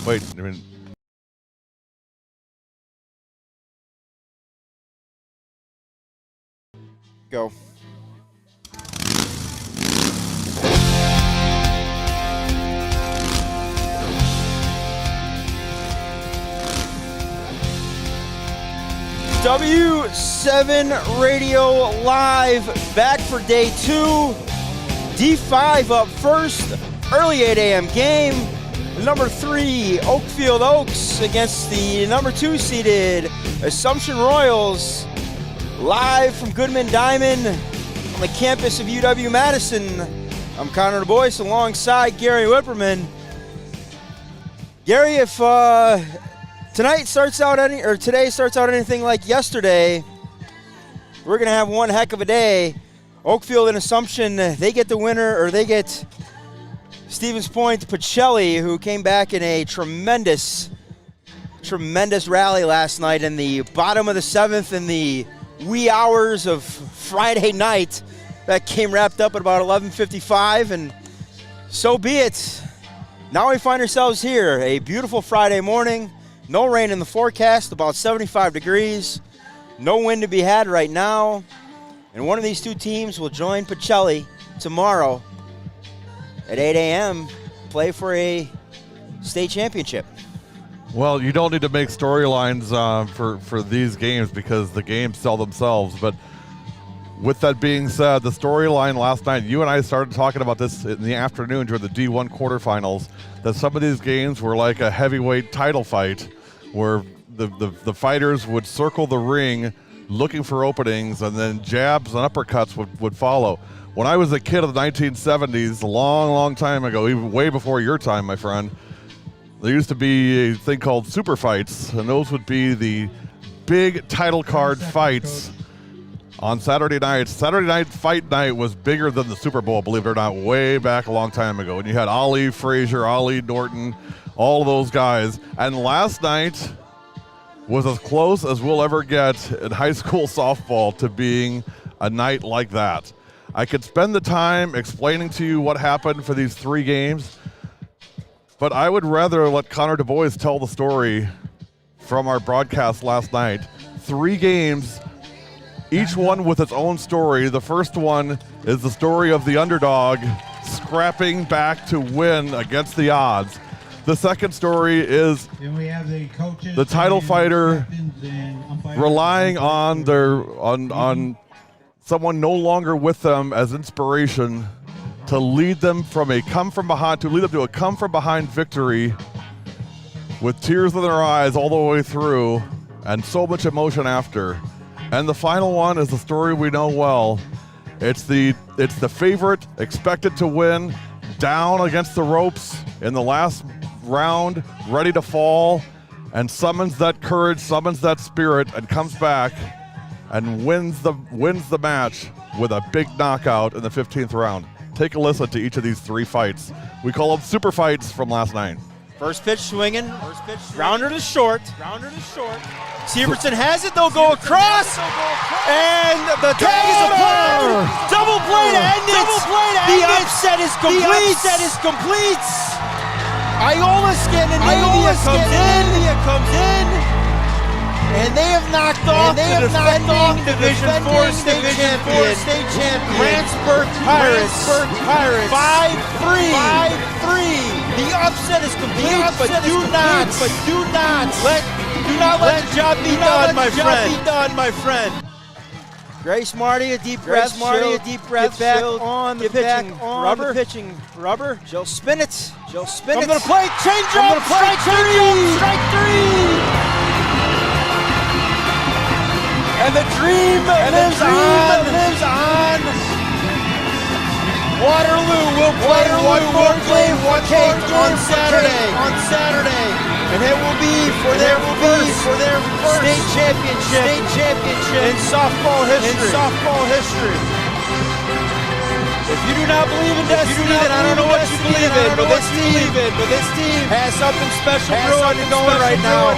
Wait, I mean. Go. W7 Radio Live, back for day 2. D5 up first, early 8 a.m. game. Number 3, Oakfield Oaks against the number 2 seeded Assumption Royals. Live from Goodman Diamond on the campus of UW-Madison. I'm Connor DuBoyce alongside Gary Wipperman. Gary, if today starts out anything like yesterday, we're gonna have one heck of a day. Oakfield and Assumption, they get the winner, or they get Stevens Point Pacelli, who came back in a tremendous rally last night in the bottom of the 7th in the wee hours of Friday night. That game wrapped up at about 11:55, and so be it. Now we find ourselves here, a beautiful Friday morning. No rain in the forecast, about 75 degrees. No wind to be had right now. And one of these two teams will join Pacelli tomorrow at 8 a.m. play for a state championship. Well, you don't need to make storylines for these games because the games sell themselves. But with that being said, the storyline last night, you and I started talking about this in the afternoon during the D1 quarterfinals, that some of these games were like a heavyweight title fight where the fighters would circle the ring looking for openings, and then jabs and uppercuts would follow. When I was a kid of the 1970s, a long time ago, even way before your time, my friend, there used to be a thing called super fights, and those would be the big title card fights on Saturday nights. Saturday night fight night was bigger than the Super Bowl, believe it or not, way back a long time ago. And you had Ali, Frazier, Ali, Norton, all of those guys. And last night was as close as we'll ever get in high school softball to being a night like that. I could spend the time explaining to you what happened for these 3 games, but I would rather let Connor DuBoyce tell the story from our broadcast last night. 3 games, each one with its own story. The first one is the story of the underdog scrapping back to win against the odds. The second story is the title fighter relying on someone no longer with them as inspiration to lead them to a come from behind victory with tears in their eyes all the way through and so much emotion after. And the final one is the story we know well. It's the favorite expected to win, down against the ropes in the last round, ready to fall, and summons that courage, summons that spirit, and comes back and wins the match with a big knockout in the 15th round. Take a listen to each of these 3 fights. We call them super fights from last night. First pitch swinging, rounder to short. Severson has it, they'll go across, and the tag is applied. Double play to end it. The upset is complete. Iola Scandinavia comes in, and they have knocked off the defending Division 4 state champion, Grantsburg Pirates, 5-3. The upset is complete, but do not let the job be done, my friend. Grace Marty, a deep breath. Get back on the pitching. Rubber. She'll spin it. I'm gonna play change up. Strike three. And the dream lives on. Waterloo will play one more game on Saturday. And it will be for their first state championship in softball history. If you do not believe in destiny, then I don't know what you believe in. But this team has something special going right now.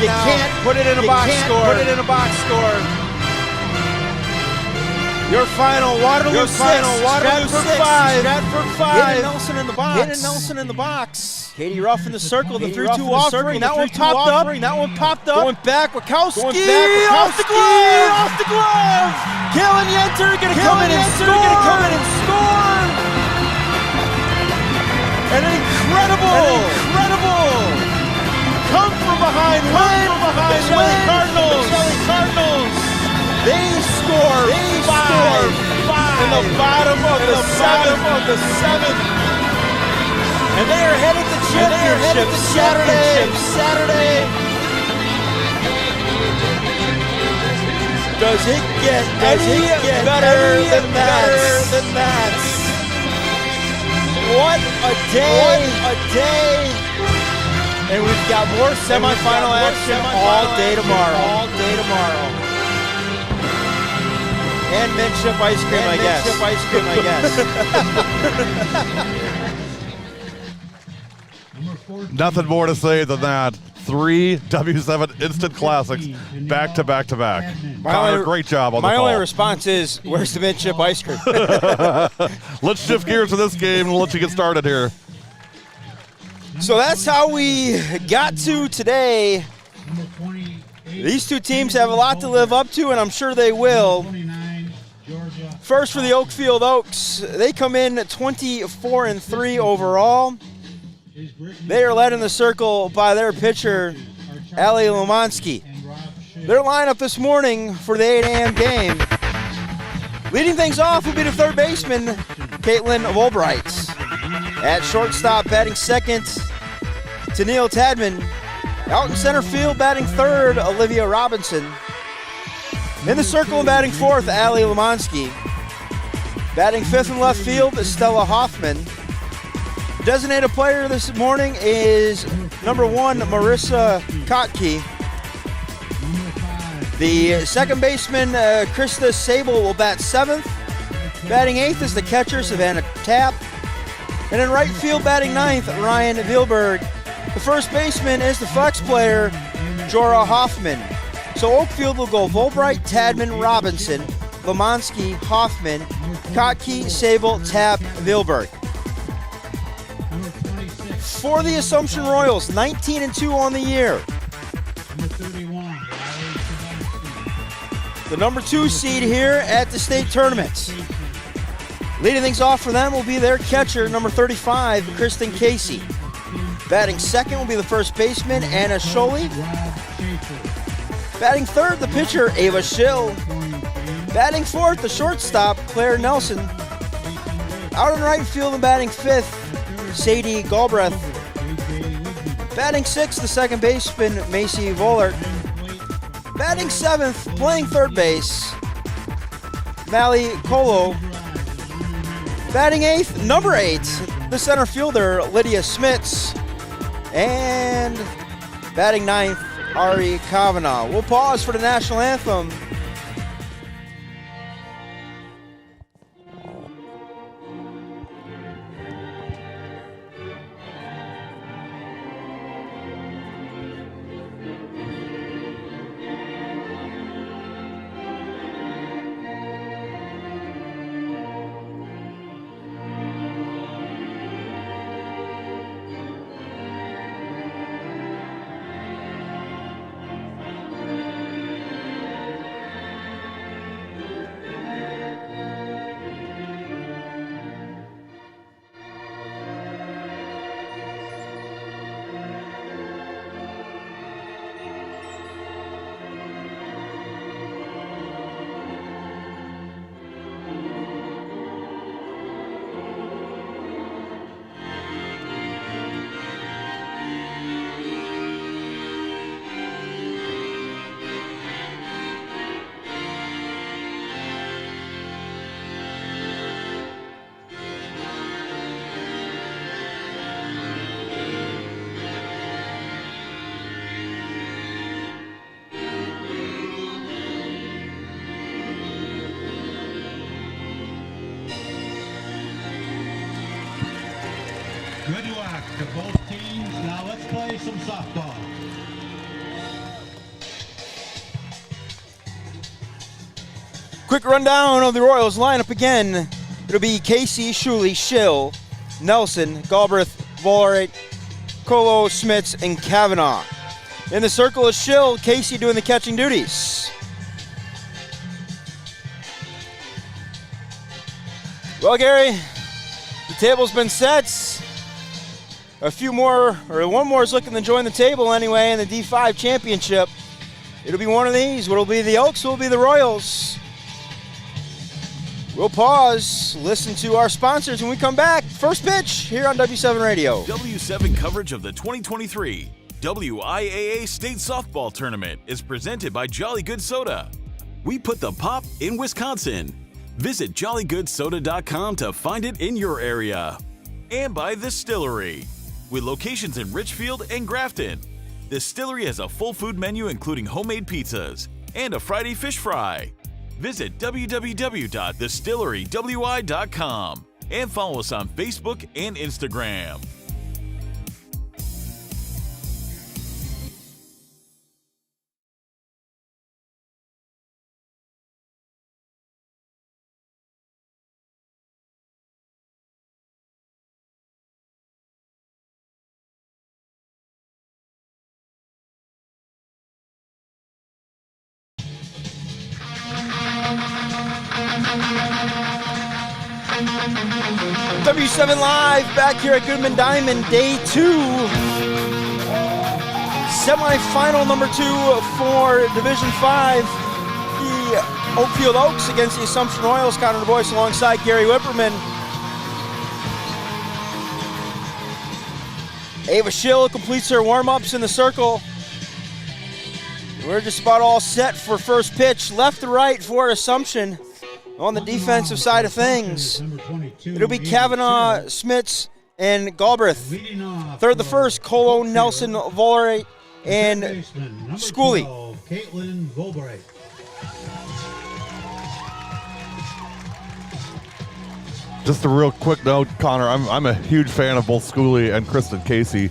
You can't put it in a box score. Your final Waterloo 6. Stratford 5. Stratford 5. Hayden Nelson in the box. Hayden Nelson in the box. Katie Ruff in the circle. The 3-2 offering. That one popped up. Going back. Witkowski. Off the glove. Off the glove. Kalen Yenter going to come in and score. An incredible come from behind win for the Shelley Cardinals. They score 5 in the bottom of the seventh. And they are headed to championship Saturday. Does it get better than that? What a day. And we've got more semifinal action all day tomorrow. And Midship ice cream, I guess. Nothing more to say than that. 3 W7 instant classics back to back. Connor, great job on the call. My only response is, where's the Midship ice cream? Let's shift gears to this game and let you get started here. So that's how we got to today. These two teams have a lot to live up to, and I'm sure they will. First for the Oakfield Oaks, they come in 24-3 overall. They are led in the circle by their pitcher, Ali Lomansky. Their lineup this morning for the 8 a.m. game. Leading things off will be the third baseman, Caitlin Woolbright. At shortstop, batting second, Tennille Tadman. Out in center field, batting third, Olivia Robinson. In the circle and batting fourth, Ali Lomansky. Batting fifth in left field is Stella Hoffman. Designated player this morning is number 1, Marissa Kotke. The second baseman, Krista Sable, will bat seventh. Batting eighth is the catcher, Savannah Tapp. And in right field, batting ninth, Ryan Vilberg. The first baseman is the flex player, Jorah Hoffman. So Oakfield will go Woolbright, Tadman, Robinson, Lomansky, Hoffman, Kotke, Sable, Tapp, Vilberg. For the Assumption Royals, 19-2 on the year. The number 2 seed here at the state tournament. Leading things off for them will be their catcher, number 35, Kristen Casey. Batting second will be the first baseman, Anna Scholey. Batting third, the pitcher, Ava Schill. Batting fourth, the shortstop, Claire Nelson. Out in right field and batting fifth, Sadie Galbraith. Batting sixth, the second baseman, Macy Vollert. Batting seventh, playing third base, Mally Colo. Batting eighth, number 8, the center fielder, Lydia Smits. And batting ninth, Ari Kavanaugh. We'll pause for the national anthem. Good luck to both teams. Now let's play some softball. Quick rundown of the Royals lineup again. It'll be Casey, Shuley, Schill, Nelson, Galbraith, Vollerath, Colo, Smits, and Kavanaugh. In the circle is Schill, Casey doing the catching duties. Well, Gary, the table's been set. A few more, or one more is looking to join the table anyway in the D5 championship. It'll be one of these. What'll be the Oaks, will be the Royals. We'll pause, listen to our sponsors when we come back. First pitch here on W7 Radio. W7 coverage of the 2023 WIAA State Softball Tournament is presented by Jolly Good Soda. We put the pop in Wisconsin. Visit jollygoodsoda.com to find it in your area. And by The Distillery, with locations in Richfield and Grafton. The Distillery has a full food menu including homemade pizzas and a Friday fish fry. Visit www.distillerywi.com and follow us on Facebook and Instagram. W7 Live back here at Goodman Diamond, day 2. Semi-final number 2 for Division 5. The Oakfield Oaks against the Assumption Royals. Connor DuBoyce alongside Gary Wipperman. Ava Schill completes her warm-ups in the circle. We're just about all set for first pitch. Left to right for Assumption. On the defensive side of things, it'll be Kavanaugh, Smits, and Galbraith. Third the first, Colo, Nelson, Vollerath, and Schooley. Just a real quick note, Connor, I'm a huge fan of both Schooley and Kristen Casey.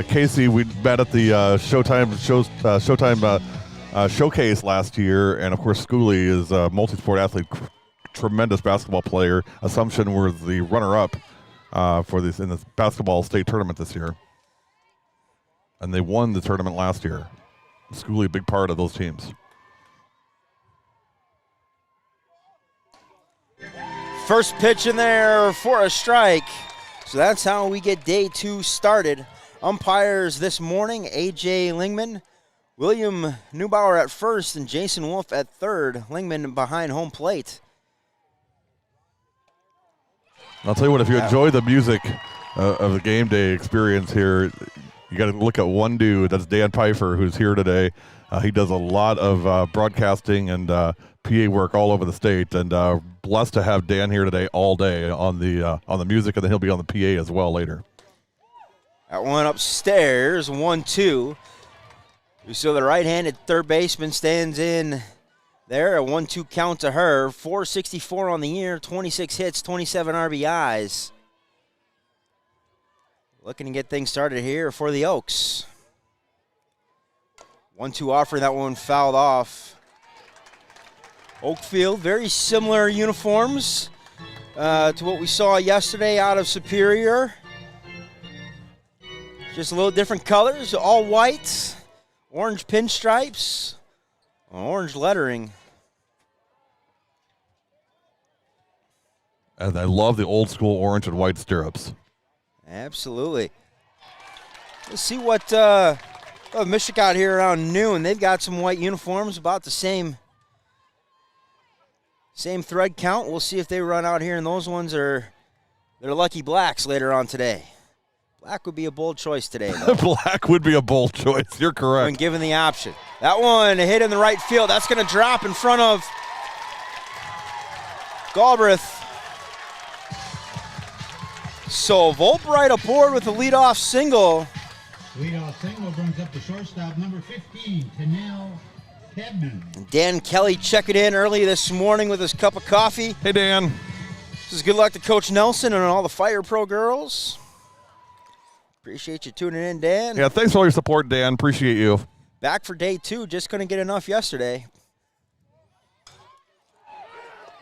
Casey, we met at the Showtime showcase last year, and of course Schooley is a multi-sport athlete, tremendous basketball player. Assumption was the runner-up for this in the basketball state tournament this year, and they won the tournament last year. Schooley, a big part of those teams. First pitch in there for a strike. So that's how we get day 2 started. Umpires this morning, A.J. Lingman, William Neubauer at first, and Jason Wolf at third. Lingman behind home plate. I'll tell you what, if you enjoy the music of the game day experience here, you got to look at one dude. That's Dan Pfeiffer, who's here today. He does a lot of broadcasting and PA work all over the state, and blessed to have Dan here today all day on the music, and then he'll be on the PA as well later. That one upstairs, 1-2. So the right-handed third baseman stands in there, a 1-2 count to her. 464 on the year, 26 hits, 27 RBIs. Looking to get things started here for the Oaks. 1-2 offer, that one fouled off. Oakfield, very similar uniforms to what we saw yesterday out of Superior. Just a little different colors, all white, orange pinstripes, orange lettering. And I love the old school orange and white stirrups. Absolutely. Let's see what Michigan out here around noon. They've got some white uniforms, about the same thread count. We'll see if they run out here, and those ones are they're lucky blacks later on today. Black would be a bold choice today, though. Black would be a bold choice. You're correct. When given the option. That one hit in the right field. That's going to drop in front of Galbraith. So Volbright aboard with a leadoff single. Leadoff single brings up the shortstop, number 15, Tanel Kedman. Dan Kelly checking in early this morning with his cup of coffee. Hey, Dan. This is good luck to Coach Nelson and all the Fire Pro girls. Appreciate you tuning in, Dan. Yeah, thanks for all your support, Dan. Appreciate you. Back for day 2. Just couldn't get enough yesterday.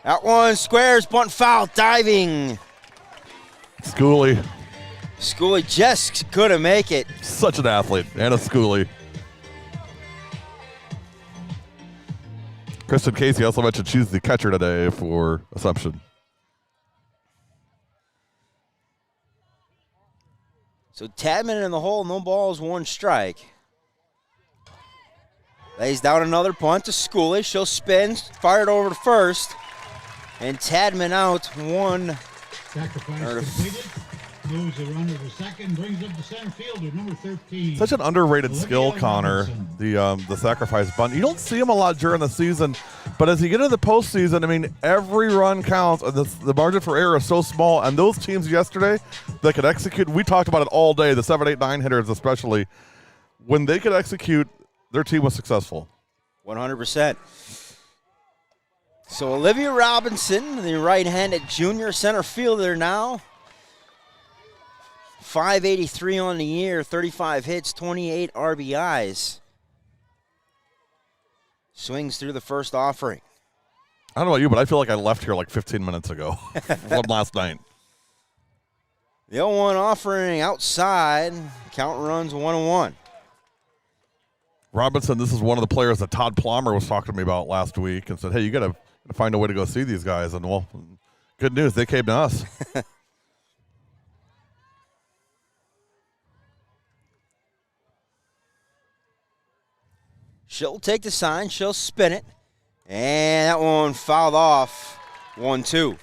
That one squares, bunt foul, diving. Schooley, Schooley just couldn't make it. such an athlete, and a Schooley. Kristen Casey also mentioned she's the catcher today for Assumption. So Tadman in the hole, no balls, 1 strike. Lays down another punt to Schooley. She'll spin, fired over to first. And Tadman out, 1. Sacrifice completed. Moves the runner to second. Brings up the center fielder, number 13. Such an underrated Olivia skill, Connor, Robinson. the sacrifice bunt. You don't see him a lot during the season, but as you get into the postseason, I mean, every run counts. The margin for error is so small, and those teams yesterday that could execute, we talked about it all day, the 7, 8, 9 hitters especially, when they could execute, their team was successful. 100%. So Olivia Robinson, the right-handed junior center fielder now. 583 on the year, 35 hits, 28 RBIs. Swings through the first offering. I don't know about you, but I feel like I left here like 15 minutes ago from last night. The 0-1 offering outside. Count runs 1-1. Robinson, this is one of the players that Todd Plummer was talking to me about last week and said, hey, you got to find a way to go see these guys. And, well, good news, they came to us. She'll take the sign. She'll spin it. And that one fouled off. 1-2.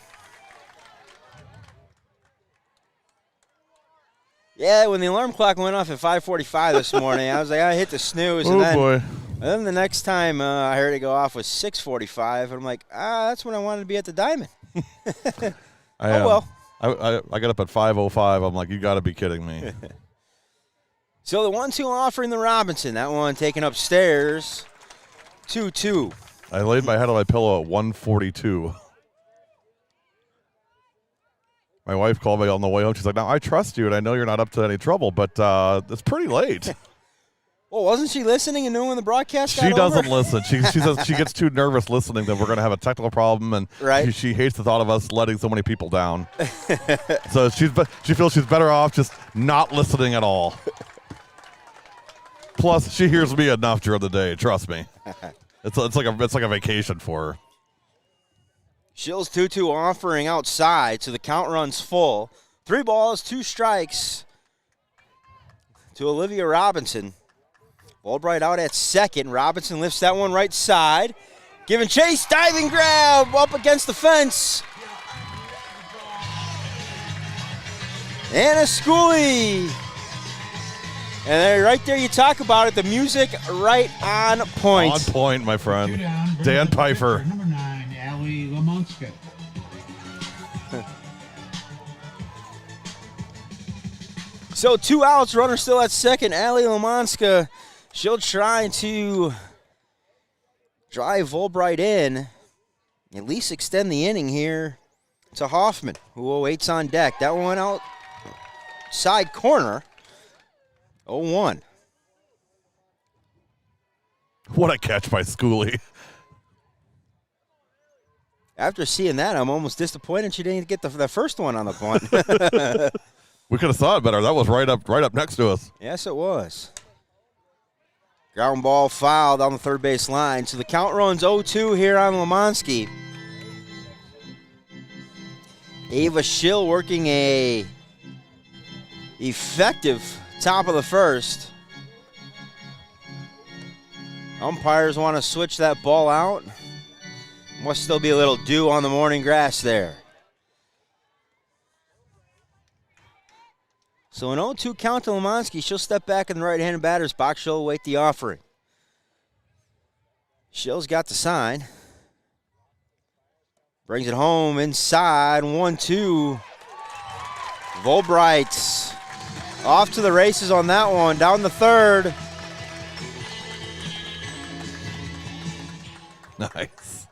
Yeah, when the alarm clock went off at 5:45 this morning, I was like, I hit the snooze. Oh, and boy. And then the next time I heard it go off was 6:45. And I'm like, that's when I wanted to be at the Diamond. Well. I got up at 5:05. I'm like, you got to be kidding me. So the 1-2 offering the Robinson. That one taken upstairs. 2-2. I laid my head on my pillow at 1:42. My wife called me on the way home. She's like, now, I trust you, and I know you're not up to any trouble, but it's pretty late. Well, wasn't she listening and knowing the broadcast got She doesn't over? listen. She says she gets too nervous listening that we're going to have a technical problem, and Right. she hates the thought of us letting so many people down. So she feels she's better off just not listening at all. Plus, she hears me enough during the day. Trust me. It's like a vacation for her. Shills 2-2 offering outside, so the count runs full. 3 balls, 2 strikes to Olivia Robinson. Albright out at second. Robinson lifts that one right side. Giving chase, diving grab up against the fence. And a Schooley. And then right there you talk about it, the music right on point. On point, my friend. 2 down. Brings Dan up the Pfeiffer. pitcher, number 9, Ali Lamonska. So 2 outs, runner still at second. Ali Lamonska, she'll try to drive Albright in, at least extend the inning here to Hoffman, who awaits on deck. That one outside corner, 0-1. What a catch by Schooley. After seeing that, I'm almost disappointed she didn't get the first one on the punt. We could have saw it better. That was right up next to us. Yes, it was. Ground ball foul down the third base line. So the count runs 0-2 here on Lamonski. Ava Schill working a effective top of the first. Umpires want to switch that ball out. Must still be a little dew on the morning grass there. So an 0-2 count to Lamonski. She'll step back in the right-handed batter's box. She'll await the offering. Shill's got the sign. Brings it home inside. 1-2. Volbright off to the races on that one. Down the third. Nice.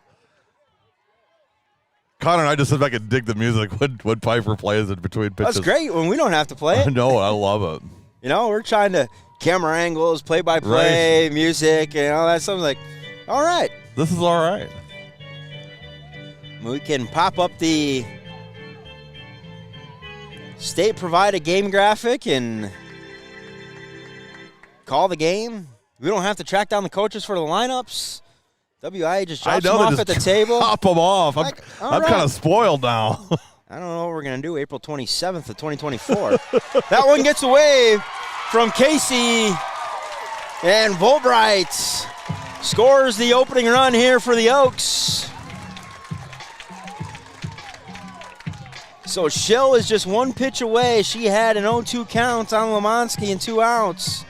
Connor and I just sit back and dig the music when Pfeiffer plays it between pitches. That's great when we don't have to play I it. know. I love it. You know, we're trying to camera angles, play-by-play, music, and all that stuff. Like, all right. This is all right. We can pop up the state-provided game graphic and call the game. We don't have to track down the coaches for the lineups. WIA just drops them off at the table. Pop them off. I'm right. kind of spoiled now. I don't know what we're going to do April 27th of 2024. That one gets away from Casey, and Volbright scores the opening run here for the Oaks. So Schill is just one pitch away. She had an 0-2 count on Lemanski and 2 outs.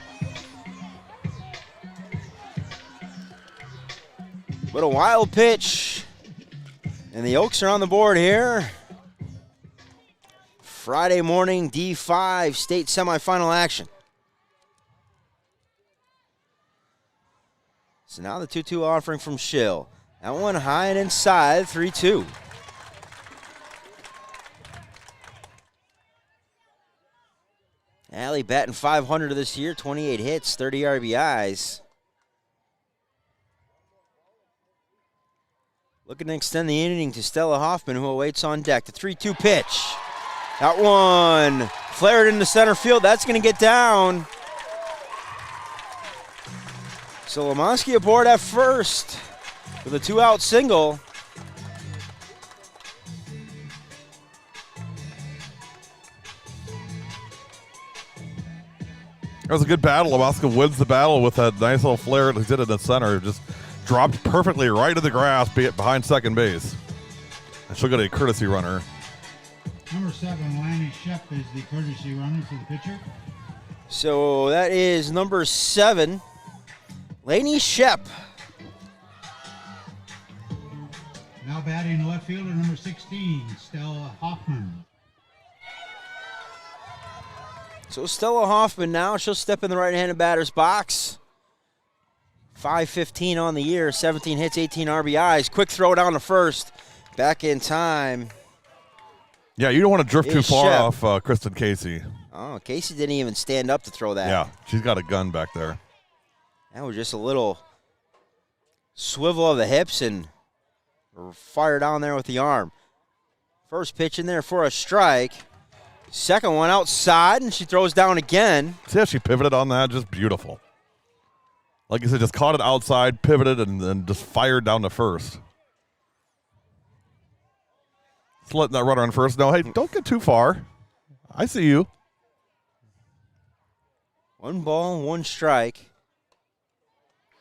But a wild pitch, and the Oaks are on the board here. Friday morning D5 state semifinal action. So now the 2-2 offering from Schill. That one high and inside, 3-2. Allie batting .500 this year, 28 hits, 30 RBIs. Looking to extend the inning to Stella Hoffman, who awaits on deck. The 3-2 pitch. That one flared into center field. That's going to get down. So Lemanski aboard at first with a 2-out single. That was a good battle. Lemanski wins the battle with that nice little flare that he did in the center. Just dropped perfectly right to the grass, behind second base. And she'll get a courtesy runner. Number 7, Lanny Shep is the courtesy runner for the pitcher. So that is number 7, Laney Shep. Now batting left fielder, number 16, Stella Hoffman. So Stella Hoffman now, she'll step in the right-handed batter's box. 5-15 on the year, 17 hits, 18 RBIs. Quick throw down to first. Back in time. Yeah, you don't want to drift too far Shep. off Kristen Casey. Oh, Casey didn't even stand up to throw that. Yeah, she's got a gun back there. That was just a little swivel of the hips and fire down there with the arm. First pitch in there for a strike. Second one outside, and she throws down again. See how she pivoted on that? Just beautiful. Like you said, just caught it outside, pivoted, and then just fired down to first. Just letting that runner on first know, hey, don't get too far. I see you. 1 ball, 1 strike.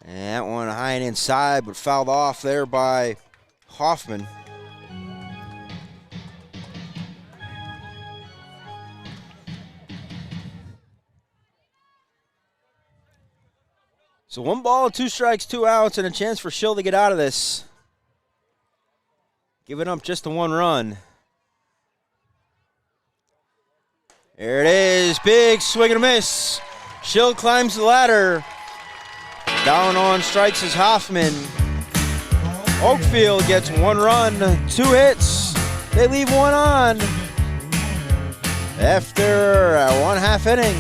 And that one high and inside, but fouled off there by Hoffman. So 1 ball, 2 strikes, 2 outs, and a chance for Schill to get out of this. Giving up just the 1 run. There it is, big swing and a miss. Schill climbs the ladder. Down on strikes is Hoffman. Oakfield gets 1 run, 2 hits. They leave 1 on. After a 1/2 inning,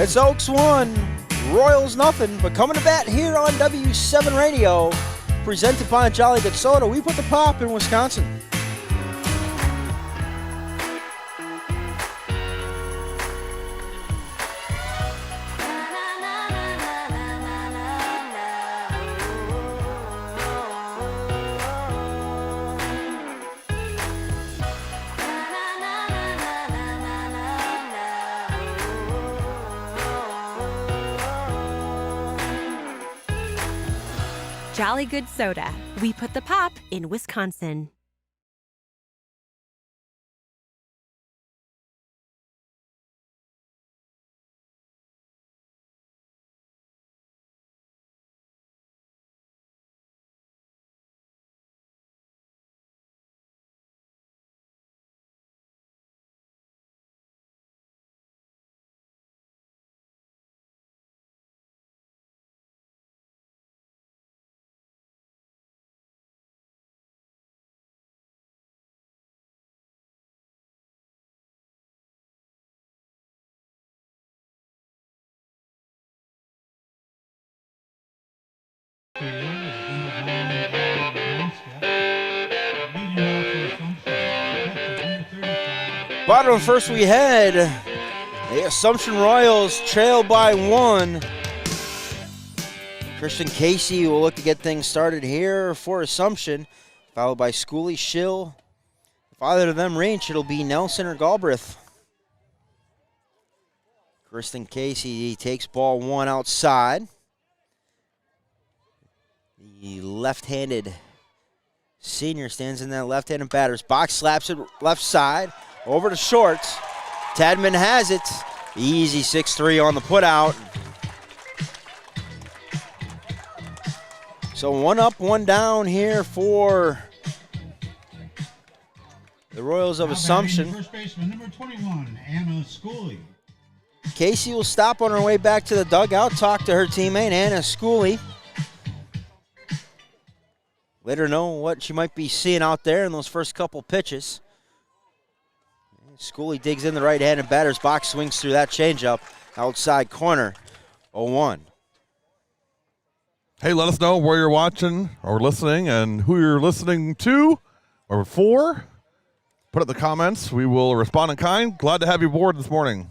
it's Oaks 1, Royals nothing. But coming to bat here on W7 Radio, presented by Jolly Good Soda, we put the pop in Wisconsin. Jolly Good Soda. We put the pop in Wisconsin. Bottom of the first we head. The Assumption Royals trail by 1. Christian Casey will look to get things started here for Assumption, followed by Schooley, Schill. If either of them reach, it'll be Nelson or Galbraith. Kristen Casey takes ball 1 outside. The left-handed senior stands in that left-handed batter's box, slaps it left side, over to shorts. Tadman has it. Easy 6-3 on the putout. So 1 up, 1 down here for the Royals of Assumption. First baseman, number 21, Anna Schooley. Casey will stop on her way back to the dugout, talk to her teammate, Anna Schooley. Let her know what she might be seeing out there in those first couple pitches. Schooley digs in the right-handed batter's box, swings through that changeup, outside corner, 0-1. Hey, let us know where you're watching or listening and who you're listening to or for. Put it in the comments. We will respond in kind. Glad to have you aboard this morning.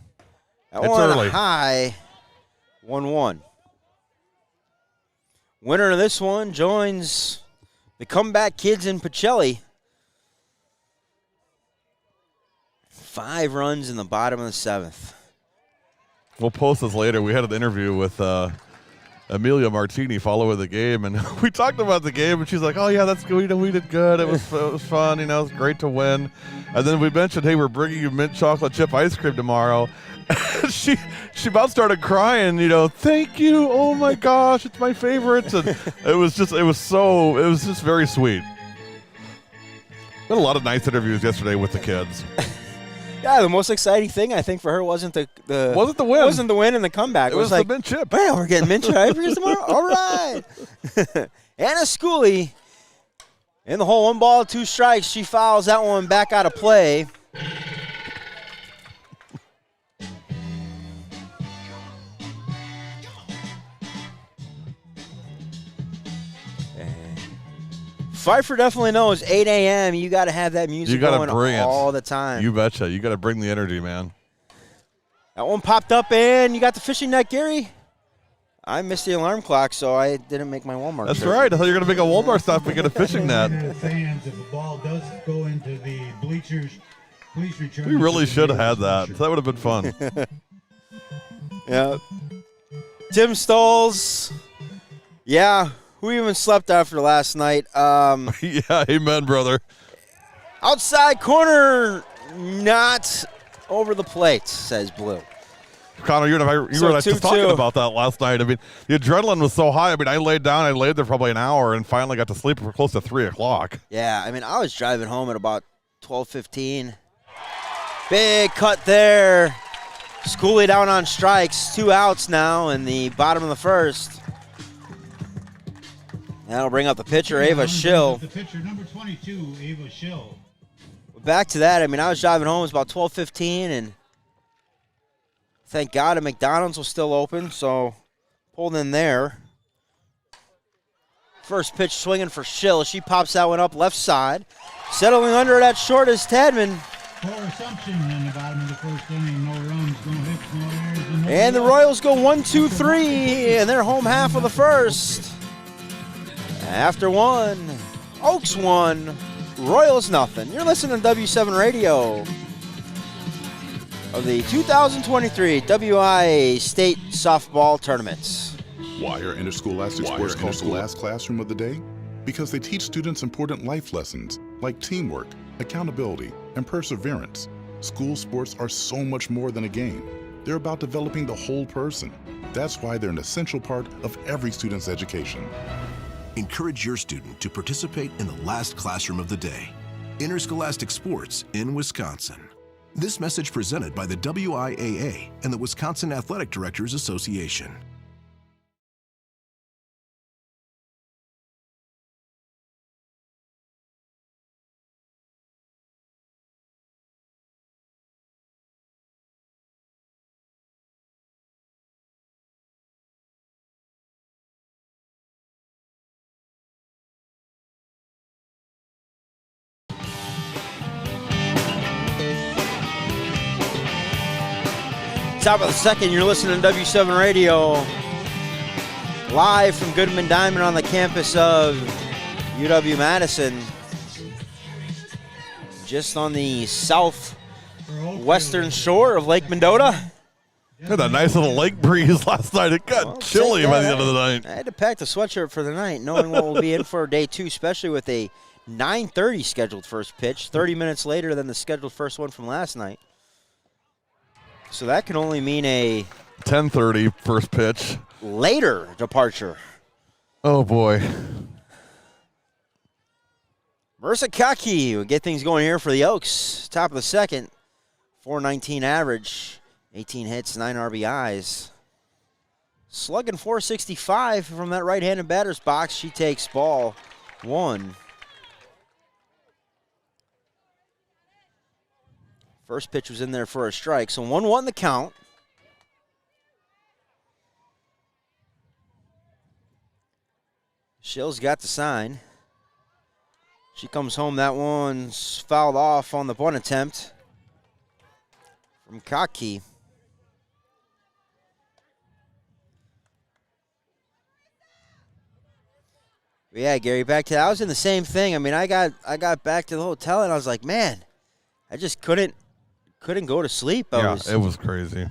That It's one early. high, 1-1. Winner of this one joins the comeback kids in Pacelli. 5 runs in the bottom of the 7th. We'll post this later. We had an interview with Amelia Martini following the game, and we talked about the game, and she's like, oh, yeah, that's good. We did good. It was fun. It was great to win. And then we mentioned, hey, we're bringing you mint chocolate chip ice cream tomorrow. she about started crying, thank you. Oh, my gosh, it's my favorite. And it was just very sweet. We had a lot of nice interviews yesterday with the kids. Yeah, the most exciting thing I think for her wasn't the win. Wasn't the win and the comeback. It was like, the mint chip. Man, we're getting mint chip ice cream tomorrow. All right. Anna Schooley in the hole, 1 ball, 2 strikes. She fouls that one back out of play. Pfeiffer definitely knows 8 a.m. You got to have that music going all the time. You betcha. You got to bring the energy, man. That one popped up, and you got the fishing net, Gary. I missed the alarm clock, so I didn't make my Walmart. That's trip. right. I thought you were going to make a Walmart stop and get a fishing net. Fans, if the ball does go into the bleachers, please return. We really should have had that. That would have been fun. Yeah. Tim Stolz. Yeah. Who even slept after last night? Yeah, amen, brother. Outside corner, not over the plate, says Blue. Connor, you and I were just talking about that last night. I mean, the adrenaline was so high. I mean, I laid there probably an hour and finally got to sleep for close to 3 o'clock. Yeah, I mean, I was driving home at about 12:15. Big cut there. Schooley down on strikes. 2 outs now in the bottom of the first. That'll bring up the pitcher, Ava Schill. The pitcher, number 22, Ava Schill. Back to that, I mean, I was driving home. It was about 12:15, and thank God a McDonald's was still open, so pulled in there. First pitch swinging for Schill. She pops that one up left side. Settling under that short is Tadman. For Assumption in the bottom of the first inning, no runs, no hits, no errors. And the Royals go 1-2-3 in their home half of the first. After 1, Oaks 1, Royals nothing. You're listening to W7 Radio of the 2023 WIA State Softball Tournaments. Why are interscholastic sports called the last classroom of the day? Because they teach students important life lessons like teamwork, accountability, and perseverance. School sports are so much more than a game. They're about developing the whole person. That's why they're an essential part of every student's education. Encourage your student to participate in the last classroom of the day. Interscholastic sports in Wisconsin. This message presented by the WIAA and the Wisconsin Athletic Directors Association. Top of the second, you're listening to W7 Radio, live from Goodman Diamond on the campus of UW-Madison, just on the southwestern shore of Lake Mendota. Had that nice little lake breeze last night. It got chilly by the end of the night. I had to pack the sweatshirt for the night, knowing what we'll be in for day two, especially with a 9:30 scheduled first pitch, 30 minutes later than the scheduled first one from last night. So that can only mean a 10:30 first pitch. Later departure. Oh, boy. Mursakaki will get things going here for the Oaks. Top of the second, 419 average, 18 hits, 9 RBIs. Slugging 465 from that right-handed batter's box. She takes ball one. First pitch was in there for a strike, so 1-1 the count. Shill's got the sign. She comes home. That one's fouled off on the bunt attempt from Kaki. But yeah, Gary, back to I was in the same thing. I mean, I got back to the hotel and I was like, man, I just couldn't go to sleep. It was crazy.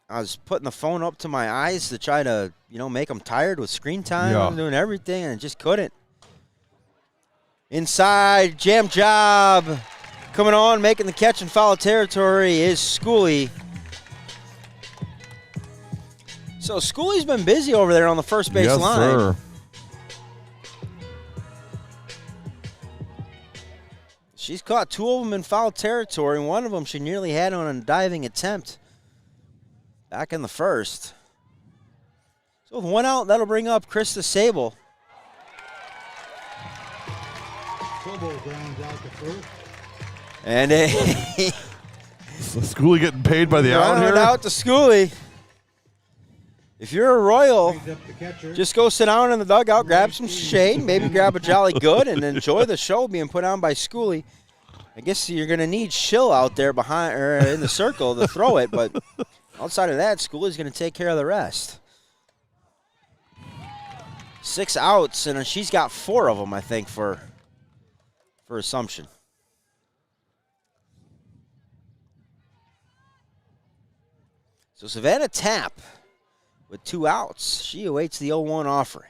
I was putting the phone up to my eyes to try to, make them tired with screen time. Yeah. I'm doing everything and just couldn't. Inside, jam job. Coming on, making the catch in foul territory is Schooley. So Schooley's been busy over there on the first base line. Sir. She's caught 2 of them in foul territory. One of them she nearly had on a diving attempt back in the first. So with 1 out, that'll bring up Krista Sable. And Schooley getting paid by the out here. Out to Schooley. If you're a Royal, just go sit down in the dugout, grab some shade, maybe grab a Jolly Good, and enjoy the show being put on by Schooley. I guess you're going to need Schill out there behind or in the circle to throw it, but outside of that, Schooley's going to take care of the rest. 6 outs, and she's got 4 of them, I think, for Assumption. So Savannah Tapp with 2 outs. She awaits the 0-1 offering.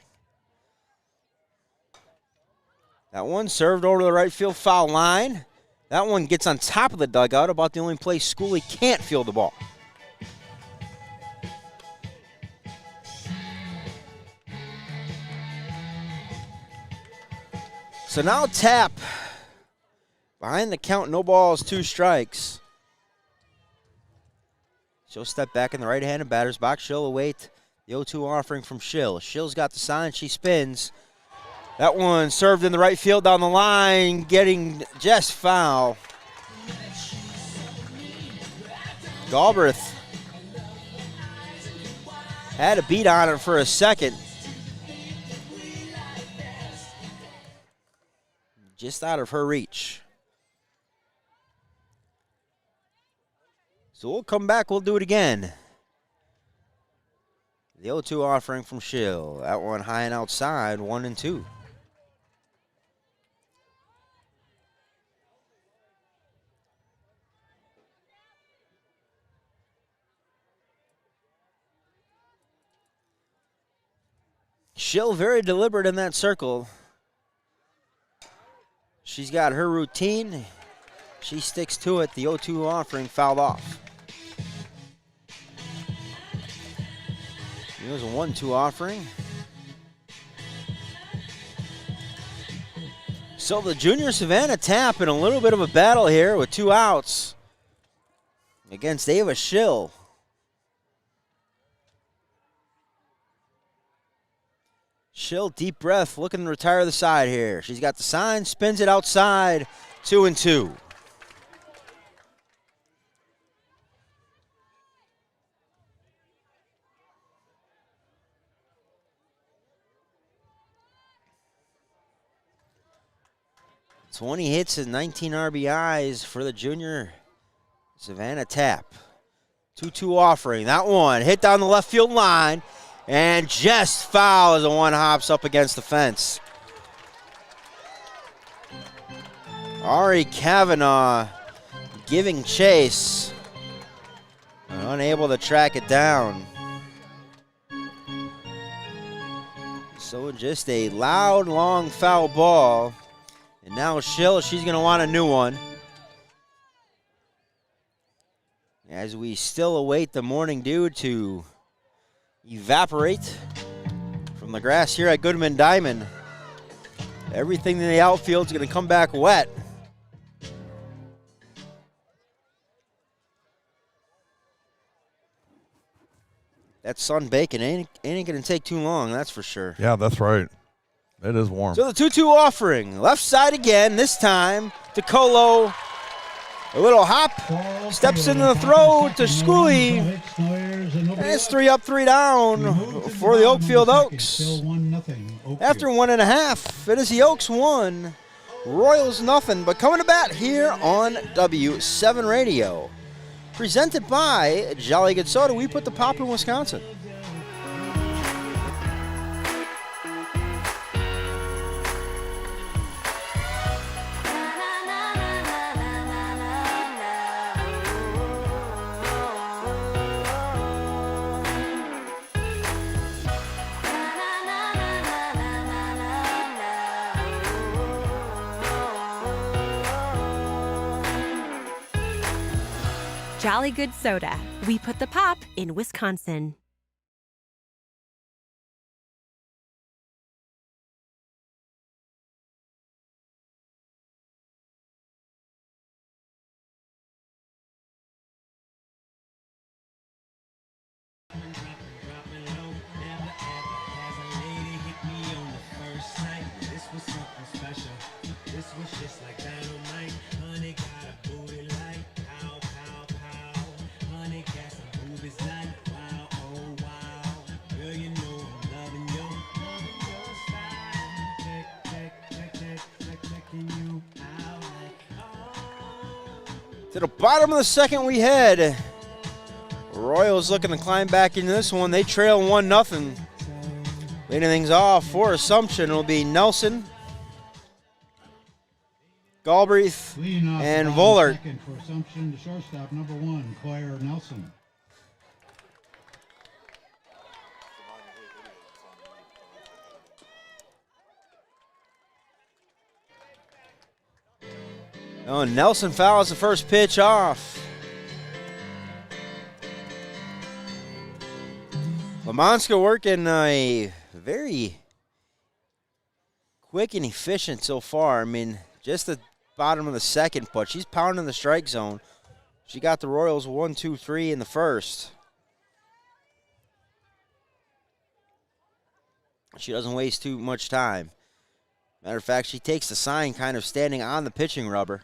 That one served over to the right field foul line. That one gets on top of the dugout, about the only place Schooley can't field the ball. So now Tapp behind the count, no balls, 2 strikes. She'll step back in the right-handed batter's box. She'll await the 0-2 offering from Schill. Schill's got the sign. She spins. That one served in the right field down the line, getting just foul. Galbraith had a beat on it for a second. Just out of her reach. So we'll come back, we'll do it again. The 0-2 offering from Schill. That one high and outside, 1-2. Schill very deliberate in that circle. She's got her routine. She sticks to it. The 0-2 offering fouled off. Here's a 1-2 offering. So the junior Savannah Tapp in a little bit of a battle here with 2 outs against Ava Schill. Schill, deep breath, looking to retire the side here. She's got the sign, spins it outside, 2-2. (20 hits and 19 RBIs for the junior Savannah Tapp. 2-2 offering. That one hit down the left field line and just foul as the one hops up against the fence. Ari Kavanaugh giving chase. Unable to track it down. So just a loud, long foul ball. And now she's going to want a new one. As we still await the morning dew to evaporate from the grass here at Goodman Diamond. Everything in the outfield is going to come back wet. That sun baking ain't going to take too long, that's for sure. Yeah, that's right. It is warm. So the 2-2 offering. Left side again, this time to Colo. A little hop. Steps into the throw to Schooley. And it's 3 up, 3 down for the Oakfield Oaks. After 1.5, it is the Oaks 1, Royals nothing. But coming to bat here on W7 Radio. Presented by Jolly Good Soda. We put the pop in Wisconsin. Jolly Good Soda. We put the pop in Wisconsin. To the bottom of the second we head. Royals looking to climb back into this one. They trail 1-0. Leading things off for Assumption will be Nelson, Galbraith, and Vollert. For Assumption, the shortstop, number 1, Claire Nelson. Oh, Nelson fouls the first pitch off. Lamonska working a very quick and efficient so far. I mean, just the bottom of the second, but she's pounding the strike zone. She got the Royals 1, 2, 3 in the first. She doesn't waste too much time. Matter of fact, she takes the sign kind of standing on the pitching rubber.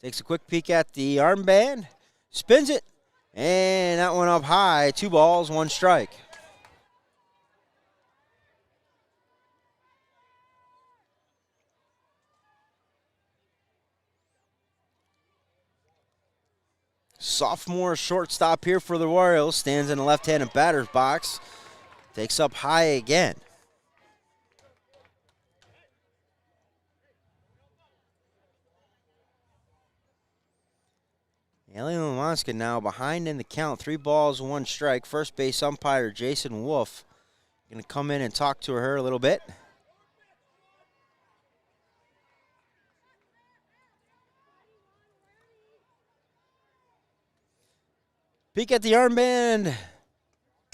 Takes a quick peek at the armband, spins it, and that one up high. 2 balls, 1 strike. Sophomore shortstop here for the Royals. Stands in the left-handed batter's box. Takes up high again. Alien Lamonska now behind in the count. 3 balls, 1 strike. First base umpire Jason Wolf going to come in and talk to her a little bit. Peek at the armband.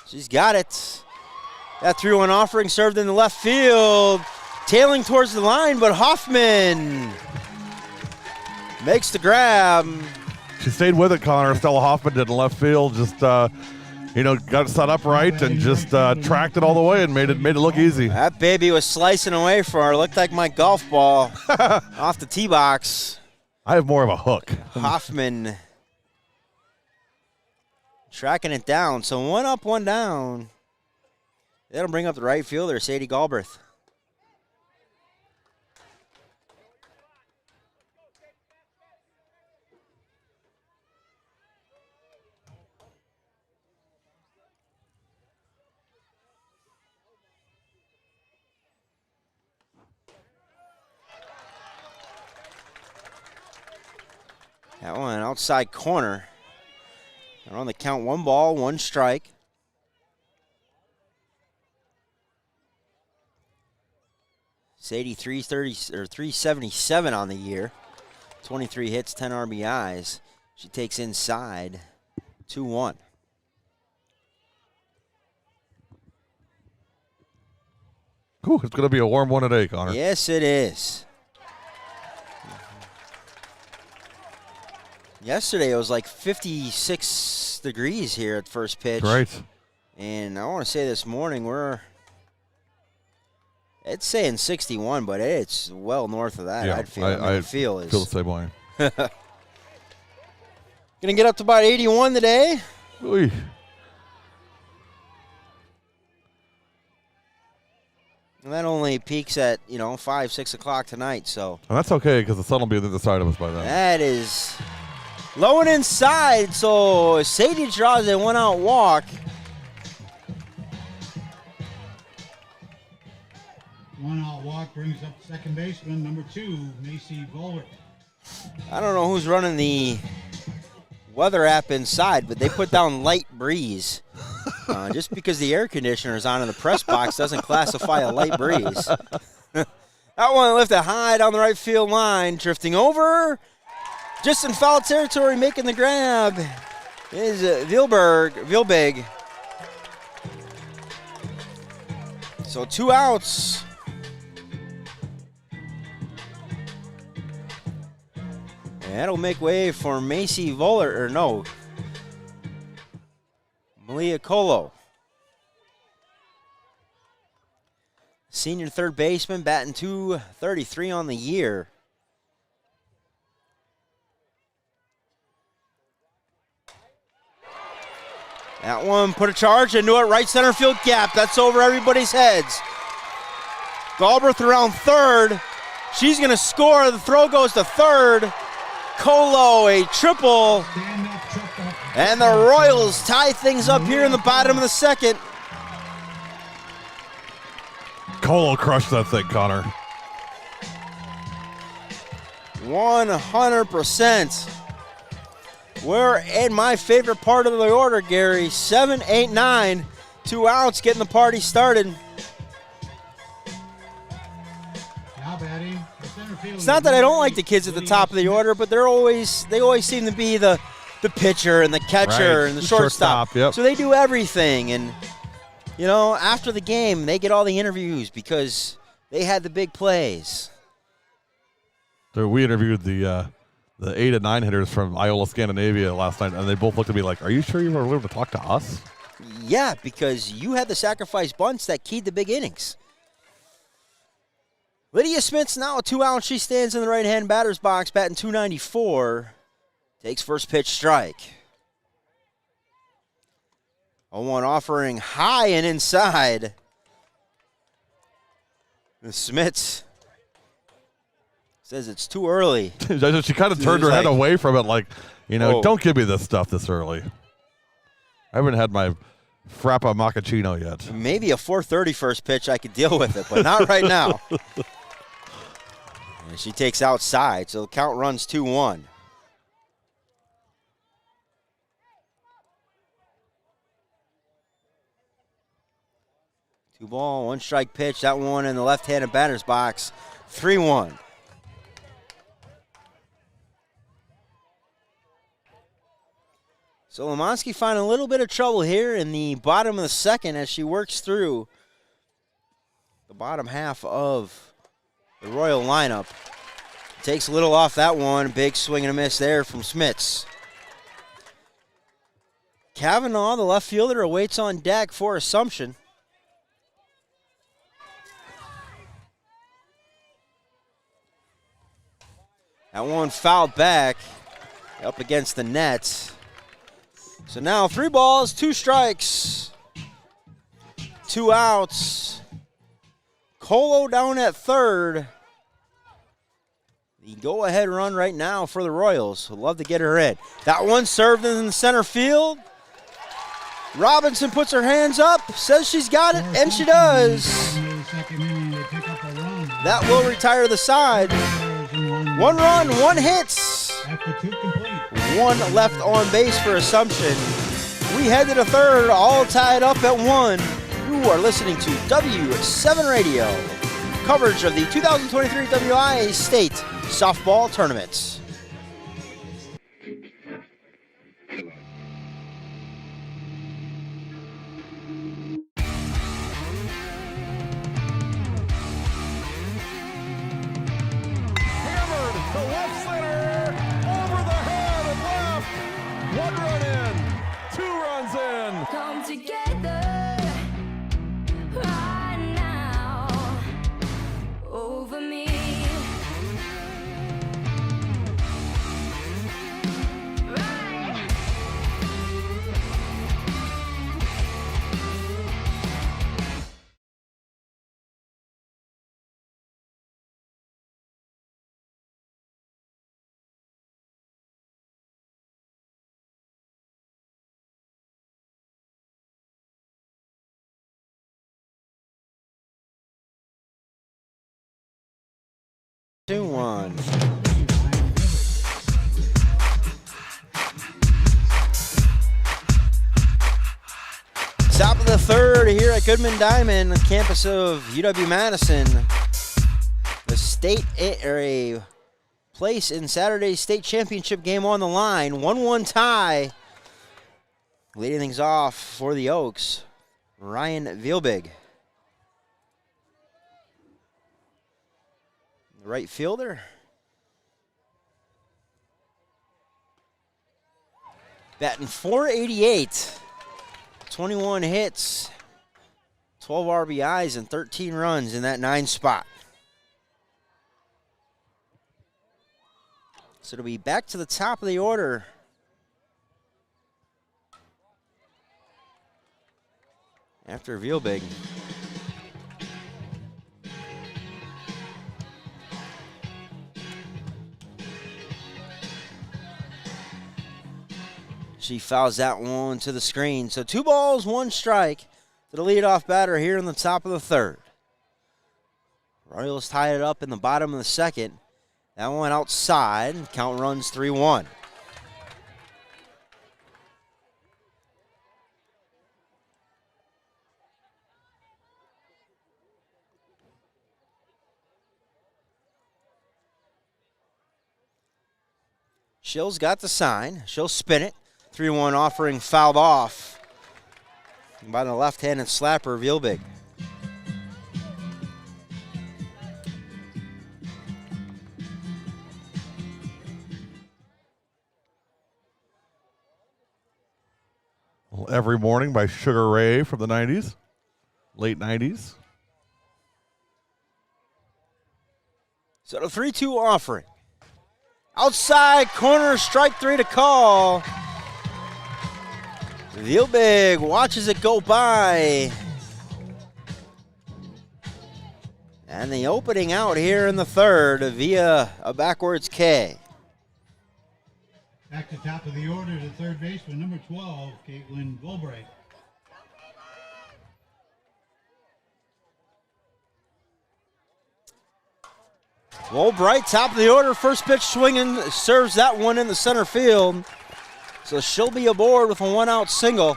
She's got it. That 3-1 offering served in the left field. Tailing towards the line, but Hoffman makes the grab. She stayed with it, Connor. Stella Hoffman did in left field. Just, got it set up right and just tracked it all the way and made it look easy. That baby was slicing away for her. Looked like my golf ball off the tee box. I have more of a hook. Hoffman tracking it down. So 1 up, 1 down. That'll bring up the right fielder, Sadie Galbraith. That one outside corner. They're on the count, 1 ball, 1 strike. Sadie 377 on the year. 23 hits, 10 RBIs. She takes inside 2-1. Ooh, it's going to be a warm one today, Connor. Yes, it is. Yesterday it was like 56 degrees here at first pitch. Right. And I want to say this morning it's saying 61, but it's well north of that. Yeah, I feel the same way. Gonna get up to about 81 today. Oy. And that only peaks at 5, 6 o'clock tonight. So And that's okay because the sun will be on the other side of us by then. that is low and inside. So Sadie draws a 1-out walk. One-out walk brings up second baseman, number 2, Macy Vollert. I don't know who's running the weather app inside, but they put down light breeze. Just because the air conditioner is on in the press box doesn't classify a light breeze. That one lifted high down the right field line, drifting over. Just in foul territory, making the grab is Vilbig. So 2 outs. And that'll make way for Macy Vollert, Malia Colo. Senior third baseman, batting .233 on the year. That one put a charge into it, right center field gap. That's over everybody's heads. Galbraith around third. She's going to score. The throw goes to third. Colo, a triple. And the Royals tie things up here in the bottom of the second. Colo crushed that thing, Connor. 100%. We're in my favorite part of the order, Gary. 7, 8, 9. 2 outs, getting the party started. Now batting, the center field. It's not that I don't like the kids at the top of the order, but they always seem to be the pitcher and the catcher Right. and the shortstop. Yep. So they do everything. And, after the game, they get all the interviews because they had the big plays. So we interviewed the 8 and 9 hitters from Iola, Scandinavia last night, and they both looked at me like, "Are you sure you were willing to talk to us?" Yeah, because you had the sacrifice bunts that keyed the big innings. Lydia Smith's now a 2-out. She stands in the right-hand batter's box, batting .294. Takes first pitch strike. 0-1 offering high and inside. The Smiths says it's too early. She kind of turned her head away from it like, don't give me this stuff this early. I haven't had my Frappa Macchiato yet. Maybe a 4:30 first pitch, I could deal with it, but not right now. And she takes outside, so the count runs 2-1. Two ball, 1 strike pitch. That one in the left-handed batter's box. 3-1. So Lemonski finding a little bit of trouble here in the bottom of the second as she works through the bottom half of the Royal lineup. Takes a little off that one. Big swing and a miss there from Smits. Kavanaugh, the left fielder, awaits on deck for Assumption. That one fouled back up against the net. So now 3 balls, 2 strikes, 2 outs. Colo down at third. The go-ahead run right now for the Royals. Would love to get her in. That one served in the center field. Robinson puts her hands up, says she's got it, and she does. That will retire the side. 1 run, 1 hit. After 2 complete. 1 left on base for Assumption. We head to the third, all tied up at 1. You are listening to W7 Radio, coverage of the 2023 WIA State Softball Tournaments. Hammered to left center, over the head and left. 1 run in, 2 runs in. Come together right now over me. Right. 2-1. Top of the third here at Goodman Diamond, campus of UW-Madison. The state or a place in Saturday's state championship game on the line. 1-1 tie. Leading things off for the Oaks, Ryan Vielbig. The right fielder. Batting .488. 21 hits, 12 RBIs, and 13 runs in that 9 spot. So it'll be back to the top of the order. After Vielbig. She fouls that one to the screen. So 2 balls, 1 strike to the leadoff batter here in the top of the third. Royals tie it up in the bottom of the second. That one outside. Count runs 3-1. Shill's got the sign. She'll spin it. 3-1 offering fouled off by the left-handed slapper, Vielbig. Well, Every Morning by Sugar Ray from the 90s, late 90s. So the 3-2 offering. Outside corner, strike 3 to call. Vielbig watches it go by. And the opening out here in the third via a backwards K. Back to top of the order to third baseman, number 12, Caitlin Gulbright. Gulbright, top of the order, first pitch swinging, serves that one in the center field. So she'll be aboard with a 1-out single.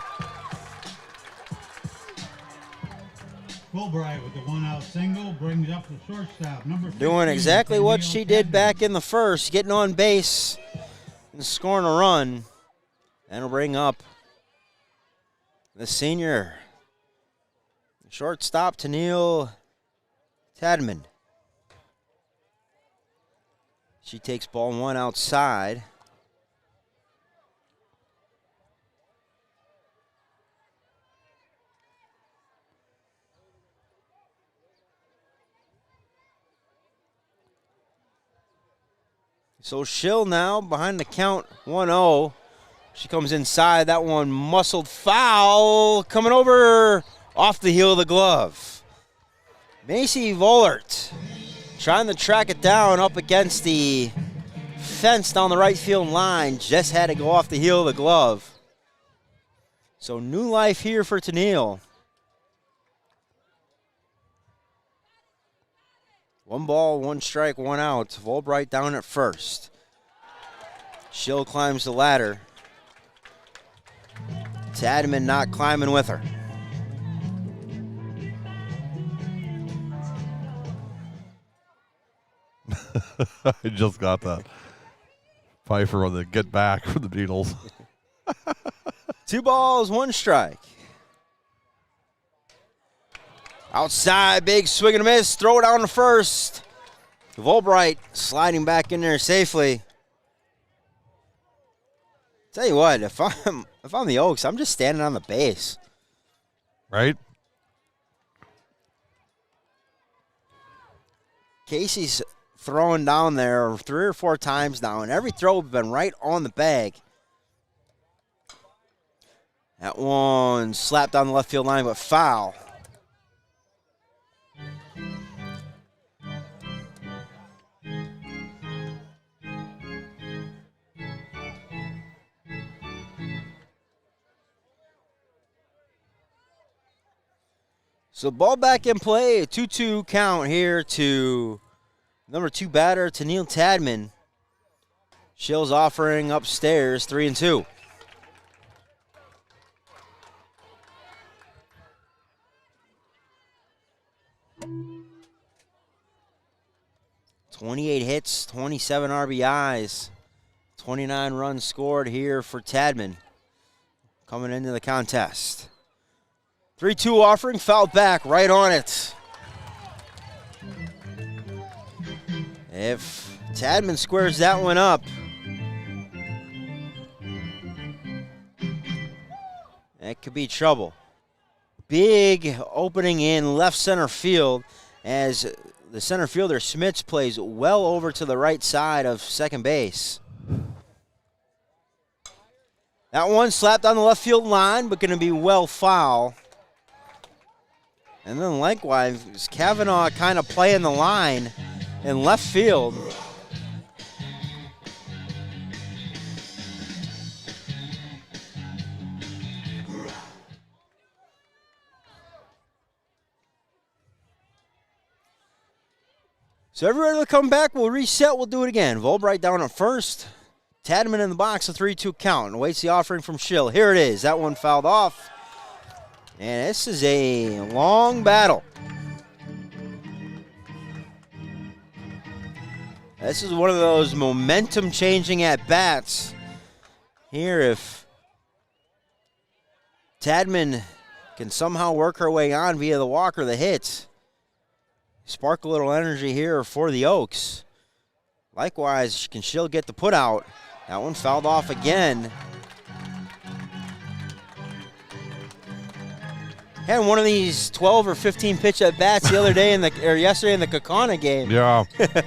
Gulbright with the 1-out single brings up the shortstop, number 15. Doing exactly what she did back in the first, getting on base and scoring a run. That'll bring up the senior shortstop, Tennille Tadman. She takes ball 1 outside. So Schill now behind the count 1-0. She comes inside. That one muscled foul coming over off the heel of the glove. Macy Vollert trying to track it down up against the fence down the right field line. Just had to go off the heel of the glove. So new life here for Tennille. 1 ball, 1 strike, 1 out. Volbright down at first. Schill climbs the ladder. Tadman not climbing with her. I just got that. Pfeiffer on the get back for the Beatles. 2 balls, 1 strike. Outside, big swing and a miss. Throw it down to first. Volbright sliding back in there safely. Tell you what, if I'm the Oaks, I'm just standing on the base. Right? Casey's throwing down there 3 or 4 times now, and every throw has been right on the bag. That one slapped down the left field line, but foul. So ball back in play, a 2-2 count here to number 2 batter, Tennille Tadman. Shill's offering upstairs, 3-2. "28 hits, 27 RBIs, 29 runs scored here for Tadman coming into the contest. 3-2 offering, fouled back, right on it. If Tadman squares that one up, that could be trouble. Big opening in left center field as the center fielder Schmitz plays well over to the right side of second base. That one slapped on the left field line, but going to be well foul. And then likewise, Kavanaugh kind of playing the line in left field. So everybody will come back. We'll reset. We'll do it again. Volbright down at first. Tadman in the box, a 3-2 count. And awaits the offering from Schill. Here it is. That one fouled off. And this is a long battle. This is one of those momentum-changing at-bats. Here, if Tadman can somehow work her way on via the walk or the hit, spark a little energy here for the Oaks. Likewise, can Schill get the put out? That one fouled off again. Had one of these 12 or 15 pitch at bats the other day yesterday in the CONOR game. Yeah. It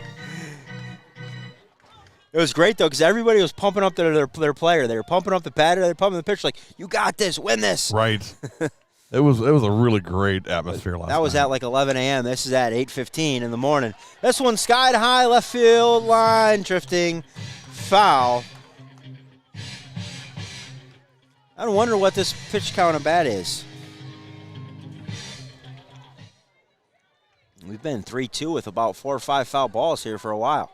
was great though because everybody was pumping up their player. They were pumping up the batter. They were pumping the pitcher like, "You got this, win this." Right. It was a really great atmosphere last night. That was at like 11 a.m. This is at 8:15 in the morning. This one skied high, left field line, drifting, foul. I wonder what this pitch count of bat is. We've been 3-2 with about 4 or 5 foul balls here for a while.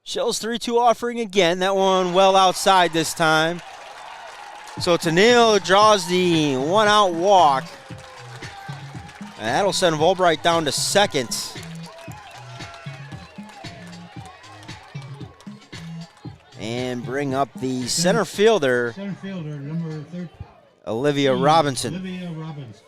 Schill's 3-2 offering again. That one well outside this time. So Tennille draws the one-out walk. And that'll send Volbright down to second. And bring up the center fielder, number 13, Olivia Robinson. Olivia Robinson.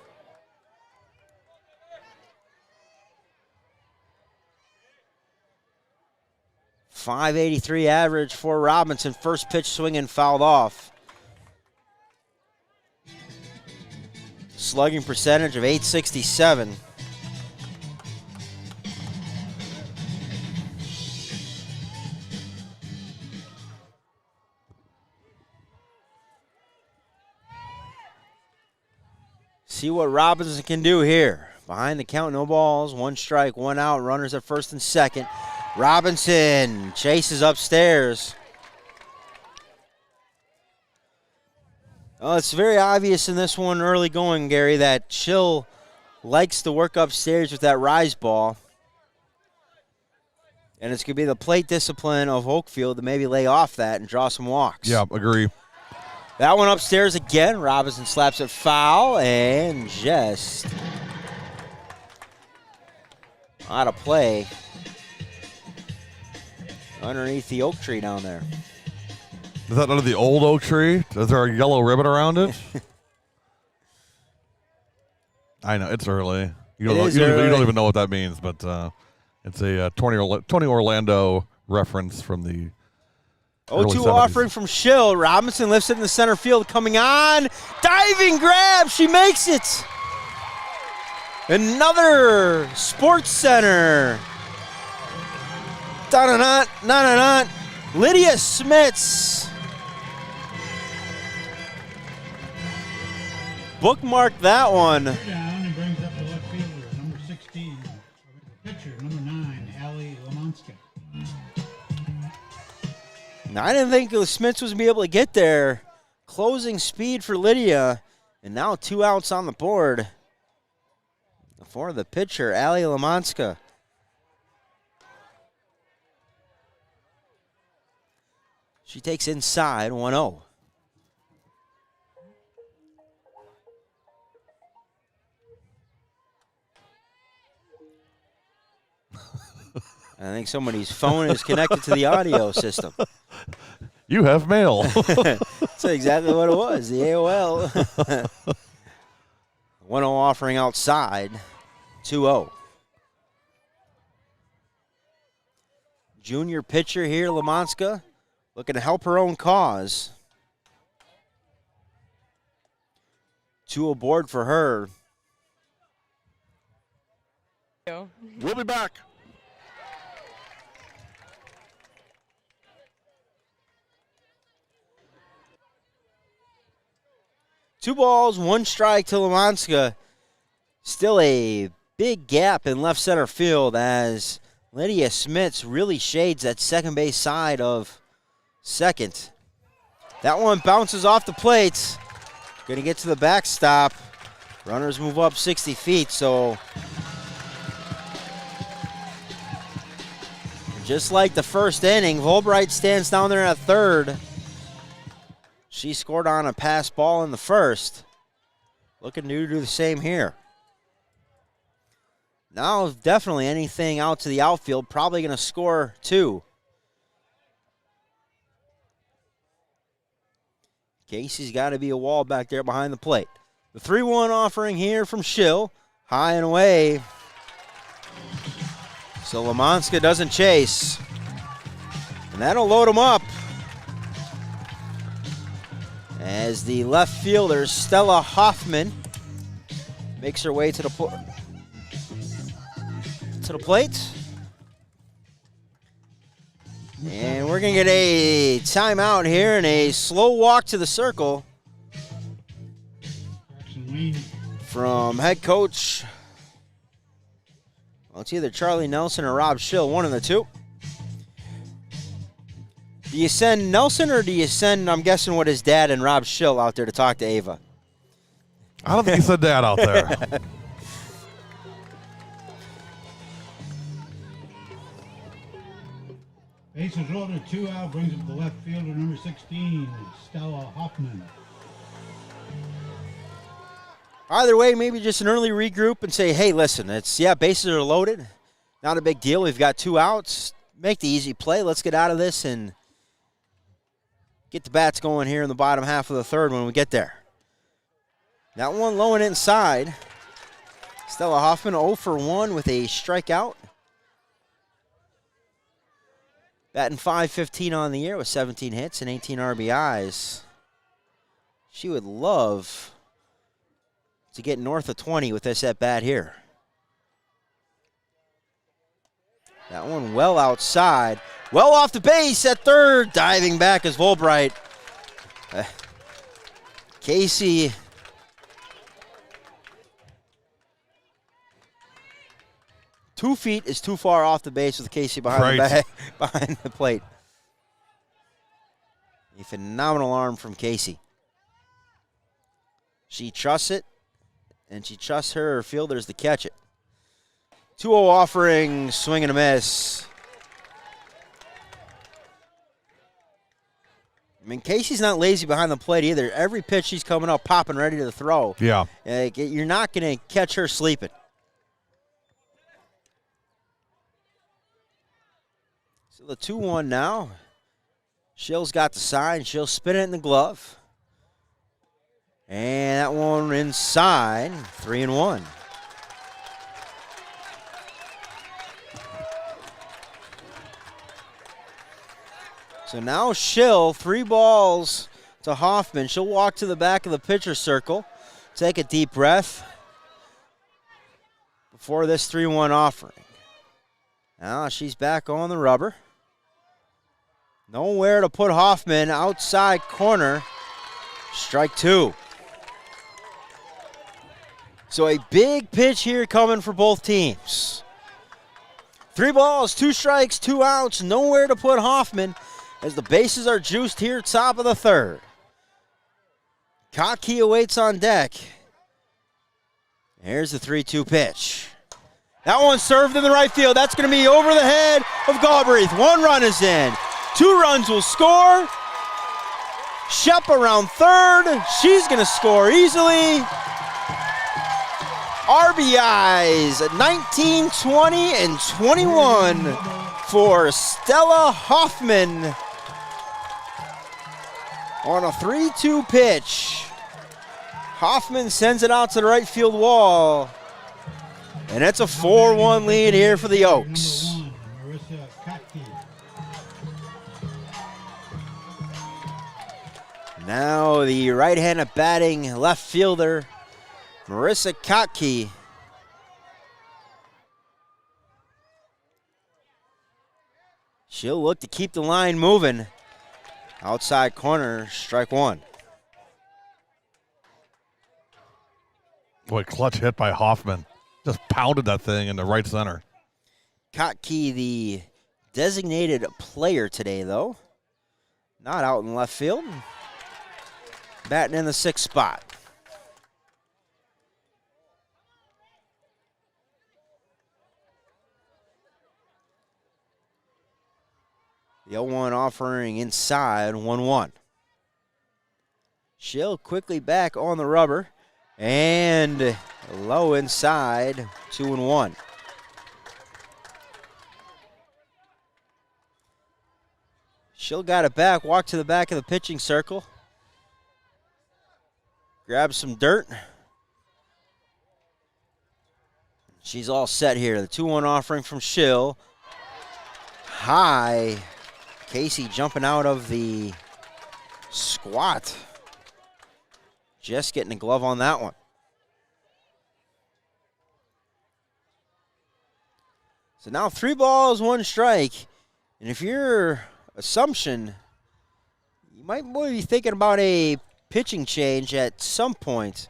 .583 average for Robinson. First pitch swinging, fouled off. Slugging percentage of .867. See what Robinson can do here. Behind the count, no balls, 1 strike, 1 out, runners at first and second. Robinson chases upstairs. Oh, it's very obvious in this one early going, Gary, that Schill likes to work upstairs with that rise ball. And it's going to be the plate discipline of Oakfield to maybe lay off that and draw some walks. Yeah, agree. That one upstairs again. Robinson slaps it foul and just out of play underneath the oak tree down there. Is that under the old oak tree? Is there a yellow ribbon around it? I know, it's early. You don't even know what that means, but it's a Tony Orlando reference from the 0-2 offering from Schill. Robinson lifts it in the center field. Coming on. Diving grab. She makes it. Another Sports Center. Da-da-da. Lydia Smits. Bookmark that one. Down and brings up the left fielder, number 16. The pitcher, number 9, Allie Lamanska. Now, I didn't think Smits was going to be able to get there. Closing speed for Lydia. And now 2 outs on the board for the pitcher, Allie Lamanska. She takes inside 1-0. I think somebody's phone is connected to the audio system. You have mail. That's exactly what it was, the AOL. 1-0 offering outside, 2-0. Junior pitcher here, Lamanska, looking to help her own cause. 2 aboard for her. We'll be back. Two balls, 1 strike to Lamanska. Still a big gap in left center field as Lydia Smits really shades that second base side of second. That one bounces off the plate. Going to get to the backstop. Runners move up 60 feet, so just like the first inning, Volbright stands down there at third. She scored on a pass ball in the first. Looking to do the same here. Now, definitely anything out to the outfield, probably going to score 2. Casey's got to be a wall back there behind the plate. The 3-1 offering here from Schill. High and away. So Lamanska doesn't chase. And that'll load him up. As the left fielder, Stella Hoffman, makes her way to the plate. And we're going to get a timeout here and a slow walk to the circle from head coach. Well, it's either Charlie Nelson or Rob Schill, one of the two. Do you send Nelson or do you send, I'm guessing, what his dad and Rob Schill out there to talk to Ava? I don't think he said dad out there. Bases loaded, 2 out, brings up the left fielder, number 16, Stella Hoffman. Either way, maybe just an early regroup and say, hey, listen, bases are loaded. Not a big deal. We've got 2 outs. Make the easy play. Let's get out of this and get the bats going here in the bottom half of the third when we get there. That one low and inside. Stella Hoffman 0 for 1 with a strikeout. Batting .515 on the year with 17 hits and 18 RBIs. She would love to get north of 20 with this at bat here. That one well outside. Well off the base at third. Diving back is Volbright. Casey. Two feet is too far off the base with Casey behind the plate. A phenomenal arm from Casey. She trusts it and she trusts her fielders to catch it. 2-0 offering, swing and a miss. I mean, Casey's not lazy behind the plate either. Every pitch she's coming up, popping, ready to throw. Yeah. You're not going to catch her sleeping. So the 2-1 now. Shill's got the sign. She'll spin it in the glove. And that one inside, 3-1. So now Schill, 3 balls to Hoffman. She'll walk to the back of the pitcher circle, take a deep breath before this 3-1 offering. Now she's back on the rubber. Nowhere to put Hoffman, outside corner, strike 2. So a big pitch here coming for both teams. 3 balls, 2 strikes, 2 outs, nowhere to put Hoffman as the bases are juiced here top of the 3rd. Kottke awaits on deck. Here's the 3-2 pitch. That one served in the right field. That's going to be over the head of Galbraith. 1 run is in. 2 runs will score. Shep around 3rd. She's going to score easily. RBIs at 19, 20, and 21 for Stella Hoffman on a 3-2 pitch. Hoffman sends it out to the right field wall, and it's a 4-1 lead here for the Oaks. Now the right-handed batting left fielder, Marissa Kottke. She'll look to keep the line moving. Outside corner, strike 1. Boy, clutch hit by Hoffman. Just pounded that thing in the right center. Kottke, the designated player today, though. Not out in left field. Batting in the 6th spot. The 0-1 offering inside, 1-1. She'll quickly back on the rubber. And low inside, 2-1. She'll got it back, walk to the back of the pitching circle. Grab some dirt. She's all set here. The 2-1 offering from Schill. High. Casey jumping out of the squat. Just getting a glove on that one. So now 3 balls, 1 strike. And if your assumption, you might be thinking about a pitching change at some point.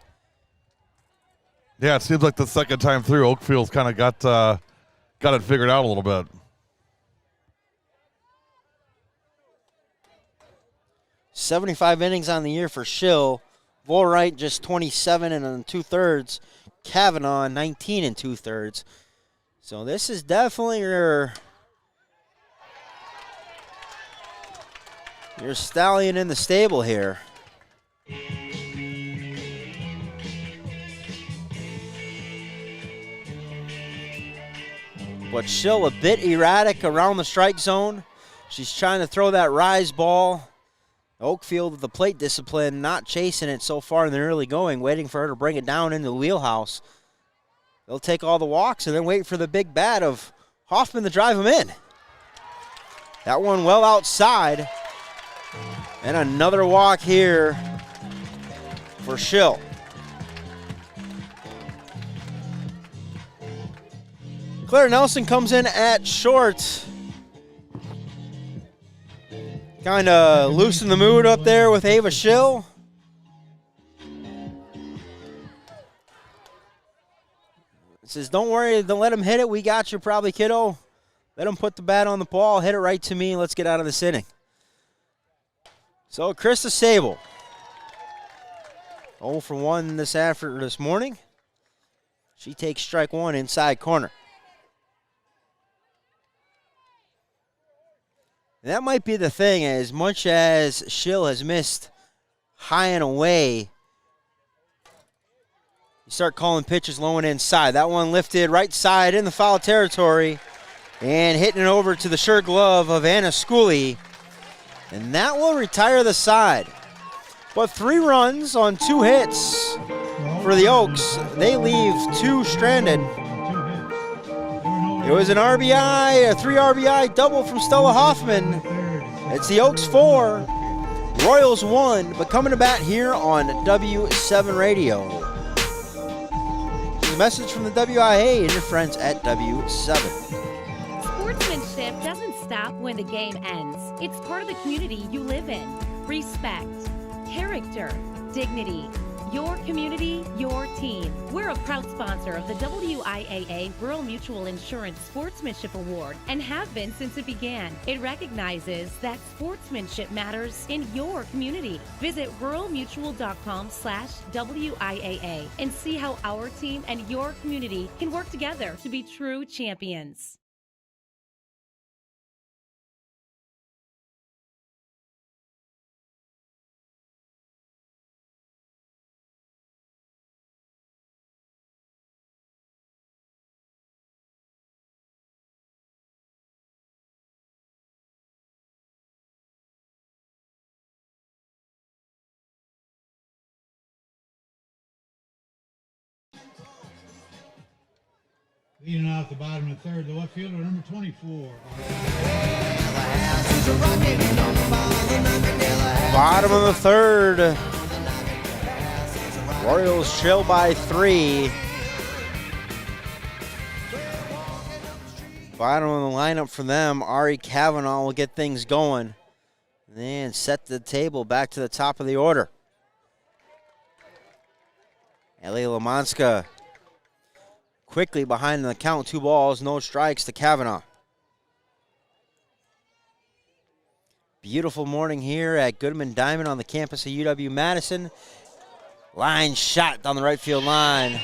Yeah, it seems like the second time through, Oakfield's kind of got it figured out a little bit. 75 innings on the year for Schill. Volwright just 27 and 2/3. Kavanaugh 19 and 2/3. So this is definitely your stallion in the stable here. But Schill a bit erratic around the strike zone. She's trying to throw that rise ball. Oakfield with the plate discipline, not chasing it so far in the early going, waiting for her to bring it down into the wheelhouse. They'll take all the walks and then wait for the big bat of Hoffman to drive him in. That one well outside. And another walk here for Schill. Claire Nelson comes in at short. Kind of loosen the mood up there with Ava Schill. Says, don't worry, don't let him hit it. We got you probably, kiddo. Let him put the bat on the ball, hit it right to me, and let's get out of this inning. So Krista Sable, 0 for 1 this morning. She takes strike one inside corner. And that might be the thing, as much as Schill has missed high and away, you start calling pitches low and inside. That one lifted right side in the foul territory and hitting it over to the shirt glove of Anna Schooley. And that will retire the side. But 3 runs on 2 hits for the Oaks. They leave 2 stranded. It was an RBI, a 3 RBI double from Stella Hoffman. It's the Oaks 4, Royals 1, but coming to bat here on W7 Radio. A message from the WIA and your friends at W7. Sportsmanship doesn't stop when the game ends. It's part of the community you live in. Respect, character, dignity. Your community, your team. We're a proud sponsor of the WIAA Rural Mutual Insurance Sportsmanship Award and have been since it began. It recognizes that sportsmanship matters in your community. Visit ruralmutual.com/WIAA and see how our team and your community can work together to be true champions. Leading off the bottom of the third, the left fielder, number 24. Bottom of the third. Royals trail by 3. Bottom of the lineup for them, Ari Kavanaugh will get things going. And set the table back to the top of the order. Ellie Lamanska quickly behind the count, 2 balls, no strikes to Kavanaugh. Beautiful morning here at Goodman Diamond on the campus of UW-Madison. Line shot down the right field line.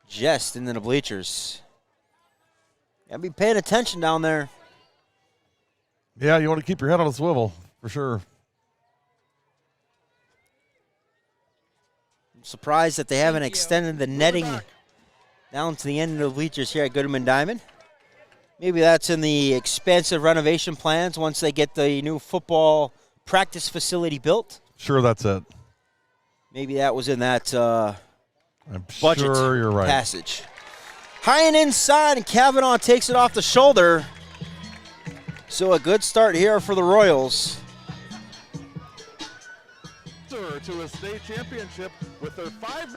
Just into the bleachers. Gotta be paying attention down there. Yeah, you want to keep your head on a swivel, for sure. I'm surprised that they haven't extended the netting down to the end of the bleachers here at Goodman Diamond. Maybe that's in the expansive renovation plans once they get the new football practice facility built. Sure, that's it. Maybe that was in that I'm budget sure you're right. passage. High and inside, and Kavanaugh takes it off the shoulder. So a good start here for the Royals. To a state championship with their 5.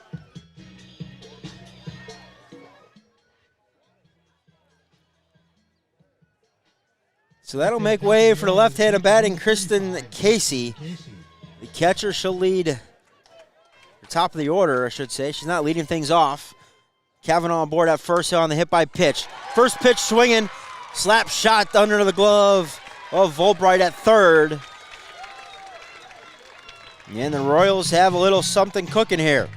So that'll make way for the left-handed batting Kristen Casey. The catcher, she'll lead the top of the order, I should say. She's not leading things off. Kavanaugh on board at first on the hit by pitch. First pitch swinging, slap shot under the glove of Volbright at third. And the Royals have a little something cooking here.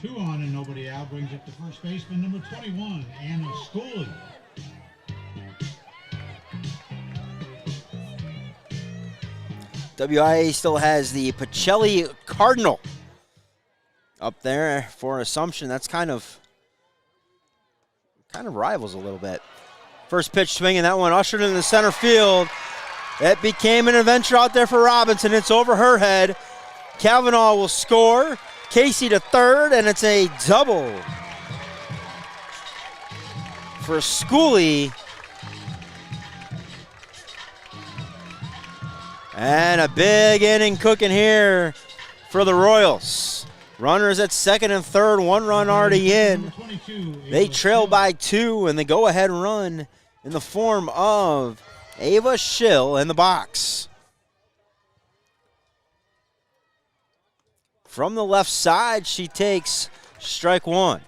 Two on and nobody out brings up the first baseman, number 21, Anna Schooley. WIA still has the Pacelli Cardinal up there for Assumption. That's kind of rivals a little bit. First pitch swinging, that one ushered into the center field. It became an adventure out there for Robinson. It's over her head. Kavanaugh will score. Casey to third, and it's a double for Schooley. And a big inning cooking here for the Royals. Runners at second and third, 1 run already in. They trail by 2, and the go-ahead run in the form of Ava Schill in the box. From the left side, she takes strike 1.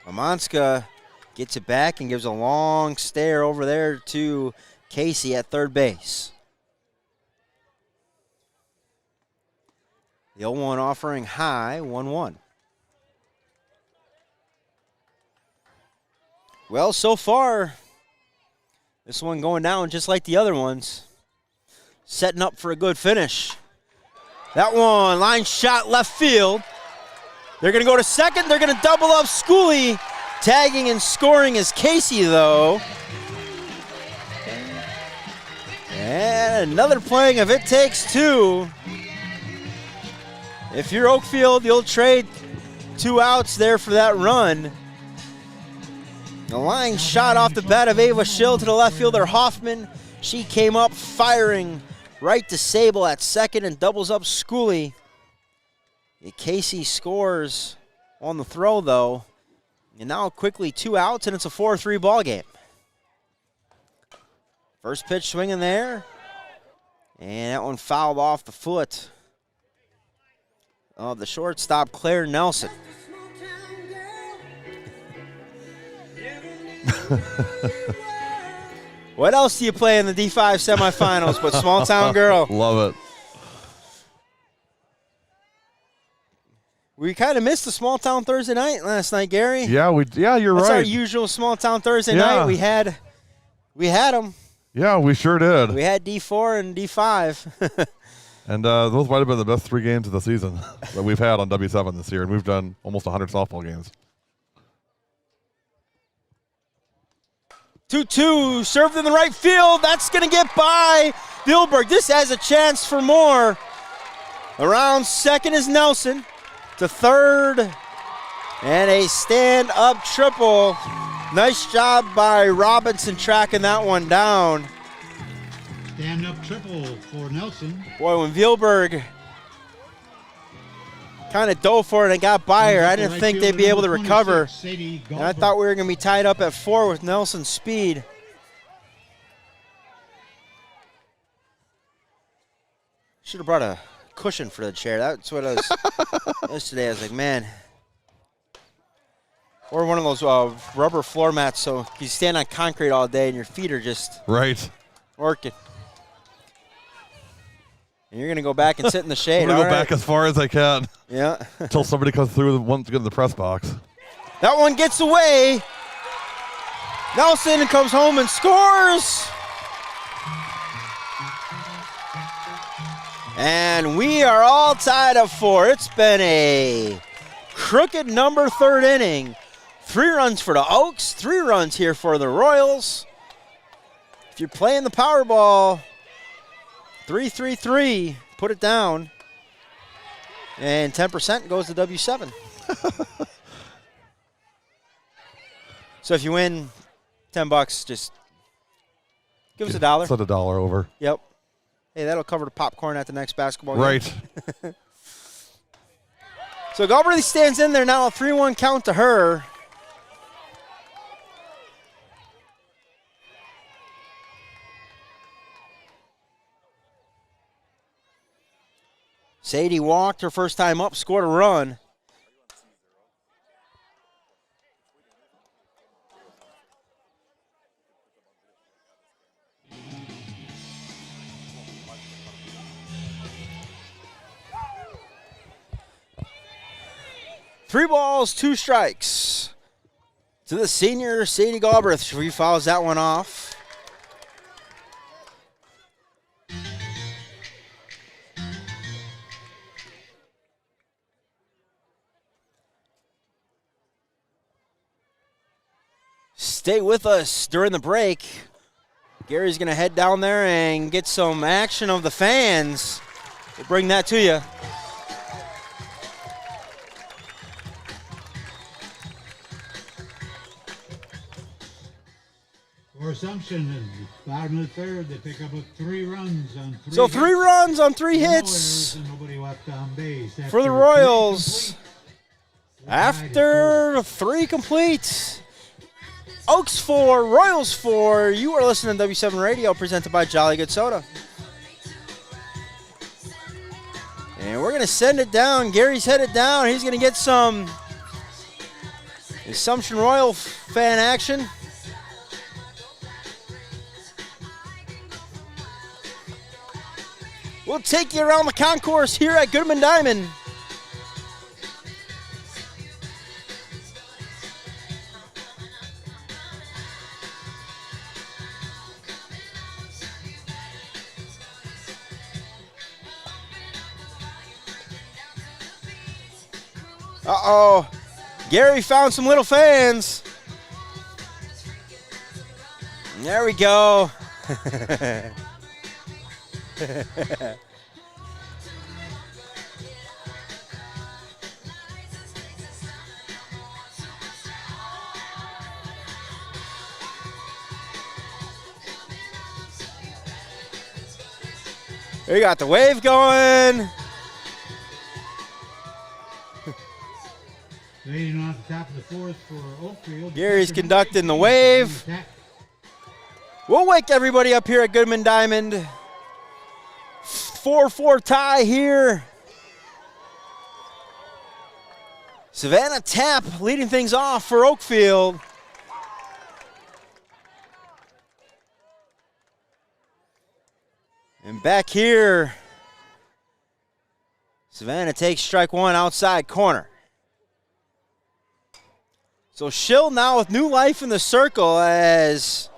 Lamanska gets it back and gives a long stare over there to Casey at third base. The 0-1 offering high, 1-1. Well, so far, this one going down just like the other ones. Setting up for a good finish. That one, line shot left field. They're going to go to second. They're going to double up Schooley. Tagging and scoring is Casey, though. And another playing of It Takes Two. If you're Oakfield, you'll trade 2 outs there for that run. The line shot off the bat of Ava Schill to the left fielder Hoffman. She came up firing right to Sable at second and doubles up Schooley. Casey scores on the throw, though. And now quickly 2 outs, and it's a 4-3 ball game. First pitch swinging there. And that one fouled off the foot of the shortstop, Claire Nelson. What else do you play in the D5 semifinals but Small Town Girl? Love it. We kind of missed the Small Town Thursday night last night, Gary. Yeah, you're That's right. our usual Small Town Thursday night. We had them. Yeah, we sure did. We had D4 and D5. And those might have been the best 3 games of the season that we've had on W7 this year, and we've done almost 100 softball games. 2-2, served in the right field. That's going to get by Billberg. This has a chance for more. Around second is Nelson. To third, and a stand-up triple. Nice job by Robinson tracking that one down. Stand-up triple for Nelson. Boy, when Vielberg kind of dove for it and got by her, I didn't think they'd be able to recover. And I thought we were going to be tied up at 4 with Nelson's speed. Should have brought a cushion for the chair. That's what I was yesterday. I was like, man. Or one of those rubber floor mats so you stand on concrete all day and your feet are just working. And you're going to go back and sit in the shade. I'm going to go back as far as I can. Yeah. Until somebody comes through and wants to get in the press box. That one gets away. Nelson comes home and scores. And we are all tied at 4. It's been a crooked number 3rd inning. 3 runs for the Oaks, 3 runs here for the Royals. If you're playing the Powerball, 3-3-3, put it down. And 10% goes to W7. So if you win $10, just give us $1. Set $1 over. Yep. Hey, that'll cover the popcorn at the next basketball game. Right. So Galbraith stands in there now, a 3-1 count to her. Sadie walked her first time up, scored a run. Three balls, 2 strikes to the senior, Sadie Galbraith. She fouls that one off. Stay with us during the break. Gary's going to head down there and get some action of the fans. We'll bring that to you. For Assumption, bottom of the 3rd, they pick up 3 runs on 3 So 3 runs on 3 hits nobody left on base for the Royals. After 3 complete. Oaks 4, Royals 4. You are listening to W7 Radio, presented by Jolly Good Soda. And we're going to send it down. Gary's headed down. He's going to get some Assumption Royal fan action. We'll take you around the concourse here at Goodman Diamond. Uh-oh. Gary found some little fans. There we go. We got the wave going. Leading off the top of the fourth for Oakfield. Gary's conducting the wave. We'll wake everybody up here at Goodman Diamond. 4-4 tie here. Savannah Tapp leading things off for Oakfield. And back here, Savannah takes strike one outside corner. So Schill now with new life in the circle as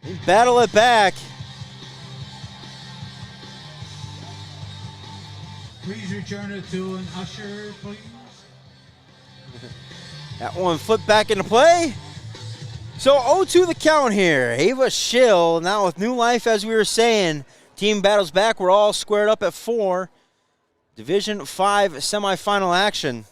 they battle it back. Please return it to an usher, please. That one flipped back into play. So 0-2 the count here. Ava Schill now with new life, as we were saying. Team battles back. We're all squared up at 4. Division 5 semifinal action.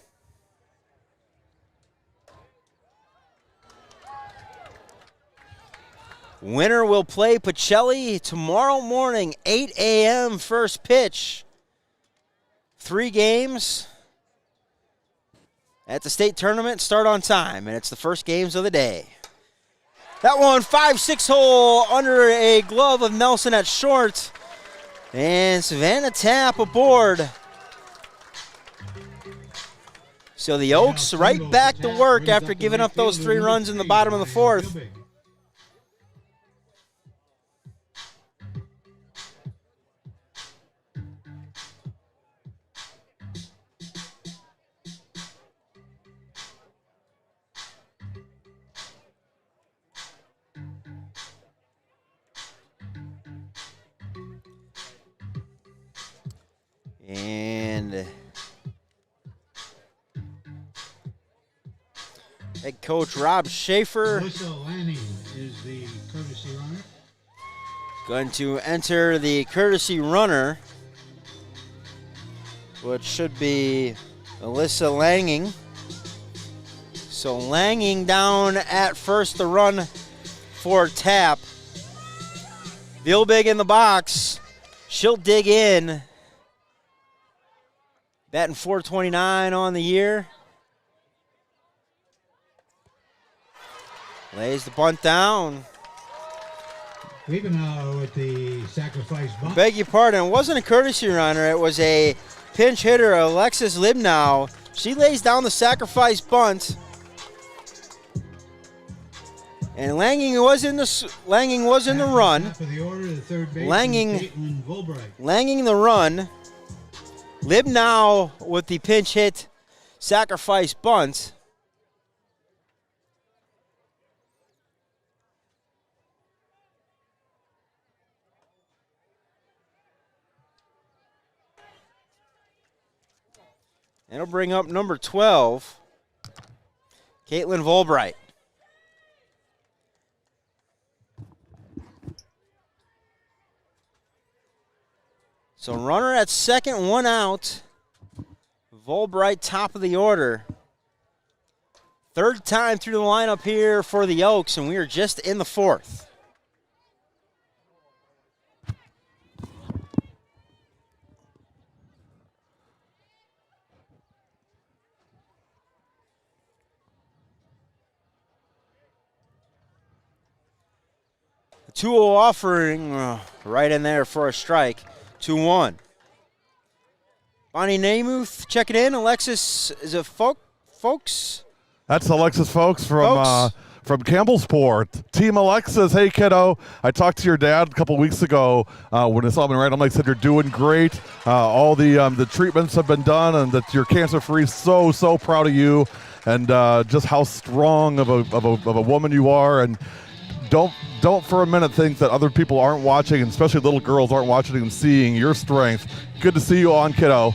Winner will play Pacelli tomorrow morning, 8 a.m. first pitch. 3 games at the state tournament start on time, and it's the first games of the day. That one, 5-6 hole under a glove of Nelson at short. And Savannah Tapp aboard. So the Oaks right back to work after giving up those 3 runs in the bottom of the 4th. And head coach Rob Schaefer Alyssa Lanning is the courtesy runner. going to enter the courtesy runner, which should be Alyssa Langing. So Langing down at first, the run for Tapp. Vilbig in the box. She'll dig in. Batting .429 on the year. Lays the bunt down. Liebenauer with the sacrifice bunt. Beg your pardon, it wasn't a courtesy runner. It was a pinch hitter, Alexis Libnow. She lays down the sacrifice bunt. And Langing was in the run. Top of the order, the third baseman, Langing Caitlin Volbright. the run. Libnow with the pinch hit sacrifice bunt. It'll bring up number 12, Caitlin Volbright. So runner at second, 1 out. Volbright top of the order. 3rd time through the lineup here for the Oaks, and we are just in the 4th. The 2-0 offering right in there for a strike. 2-1. Bonnie Namuth checking in. Alexis, is it Folks? That's Alexis Folks from from Campbellsport, Team Alexis. Hey, kiddo. I talked to your dad a couple weeks ago when I saw him in Random Lake. Said you're doing great. All the treatments have been done, and that you're cancer-free. So proud of you, and just how strong of a woman you are. And don't for a minute think that other people aren't watching, and especially little girls aren't watching and seeing your strength. Good to see you on, kiddo.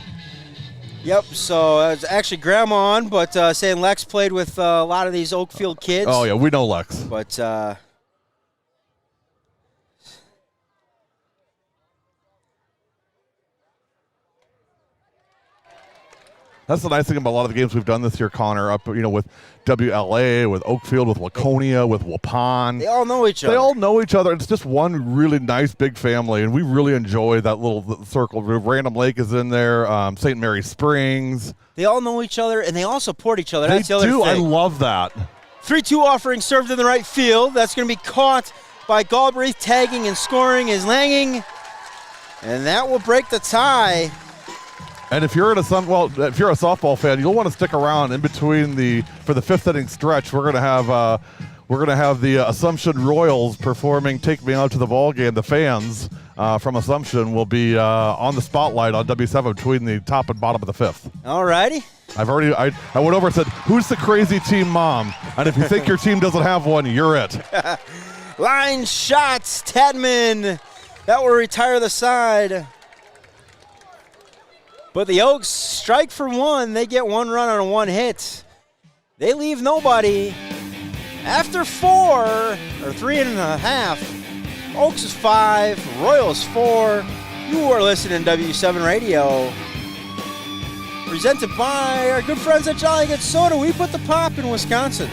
Yep, so it's actually Grandma on, but saying Lex played with a lot of these Oakfield kids. Oh, yeah, we know Lex. But that's the nice thing about a lot of the games we've done this year, Connor, up with WLA, with Oakfield, with Waconia, with Waupun. They all know each other. They all know each other. It's just one really nice big family, and we really enjoy that little circle. Random Lake is in there, St. Mary Springs. They all know each other, and they all support each other. That's the other thing. I love that. 3-2 offering served in the right field. That's going to be caught by Galbraith. Tagging and scoring is Langing, and that will break the tie. And if you're if you're a softball fan, you'll want to stick around in between for the fifth inning stretch. We're gonna have the Assumption Royals performing "Take Me Out to the Ball Game." The fans from Assumption will be on the spotlight on W7 between the top and bottom of the fifth. All righty. I went over and said, "Who's the crazy team mom?" And if you think your team doesn't have one, you're it. Line shots, Tadman. That will retire the side. But the Oaks strike for one. They get one run on a one hit. They leave nobody. After 4, or 3.5, Oaks is 5, Royals 4. You are listening to W7 Radio. Presented by our good friends at Jolly Good Soda. We put the pop in Wisconsin.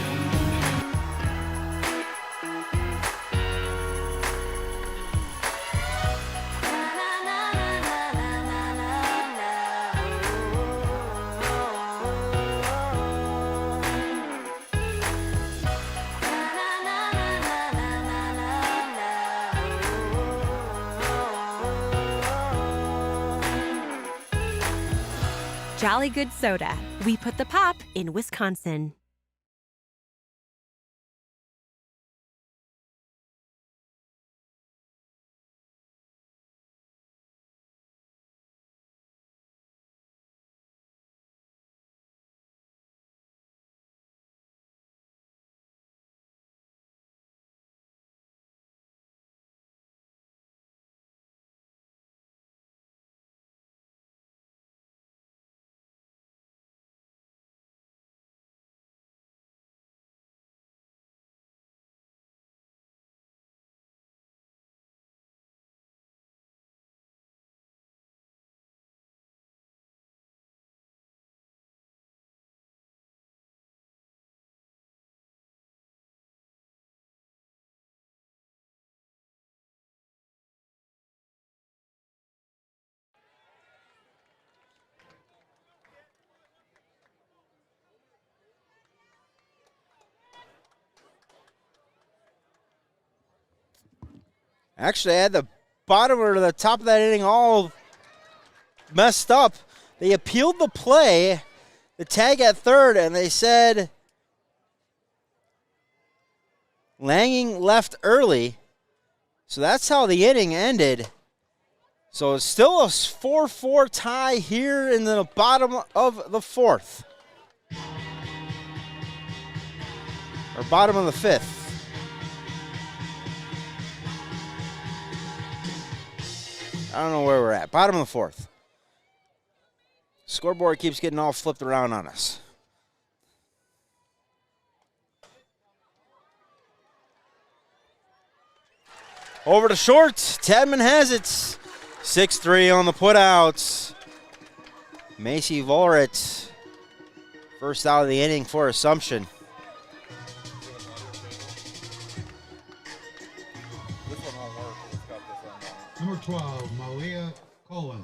Jolly Good Soda. We put the pop in Wisconsin. Actually, I had the bottom or the top of that inning all messed up. They appealed the play, the tag at third, and they said Langing left early. So that's how the inning ended. So it's still a 4-4 tie here in the bottom of the fourth. Or bottom of the fifth. I don't know where we're at. Bottom of the fourth. Scoreboard keeps getting all flipped around on us. Over to short. Tadman has it. 6-3 on the putouts. Macy Volrit. First out of the inning for Assumption. Number 12, Malia Colin.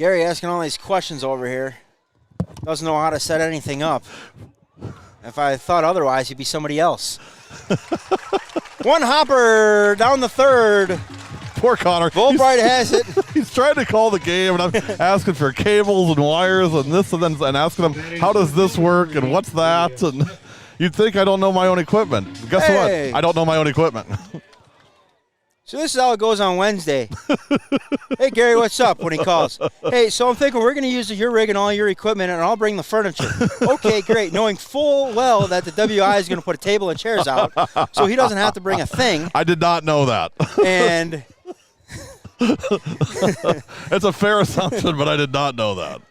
Gary asking all these questions over here. Doesn't know how to set anything up. If I thought otherwise, he'd be somebody else. One hopper down the third. Poor Connor. Bullbright has it. He's trying to call the game, and I'm asking for cables and wires and this and then and asking him, how does this work and what's that? And you'd think I don't know my own equipment. Guess Hey. what? I don't know my own equipment. So this is how it goes on Wednesday. Hey, Gary, what's up when he calls? Hey, so I'm thinking we're going to use your rig and all your equipment, and I'll bring the furniture. Okay, great. Knowing full well that the WI is going to put a table and chairs out, so he doesn't have to bring a thing. I did not know that. And it's a fair assumption, but I did not know that.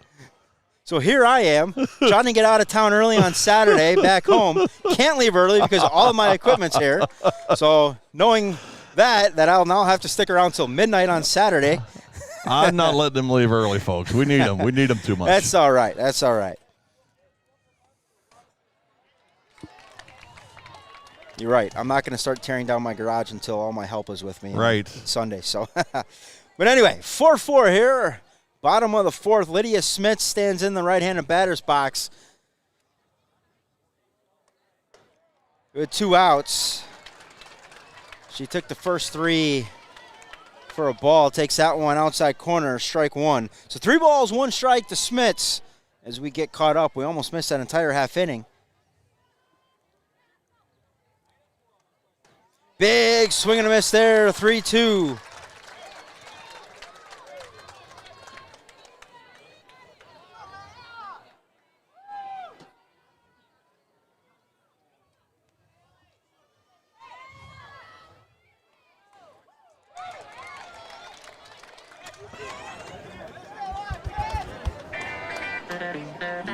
so here I am, trying to get out of town early on Saturday, back home. Can't leave early because all of my equipment's here. So knowing that I'll now have to stick around till midnight on Saturday. I'm not letting him leave early, folks. We need him. We need him too much. That's all right. That's all right. You're right. I'm not going to start tearing down my garage until all my help is with me. Right. Sunday. So, but anyway, 4-4 here. Bottom of the fourth. Lydia Smith stands in the right-handed batter's box with 2 outs. She took the first 3 for a ball, takes that one outside corner, strike 1. So 3 balls, 1 strike to Smits as we get caught up. We almost missed that entire half inning. Big swing and a miss there, 3-2.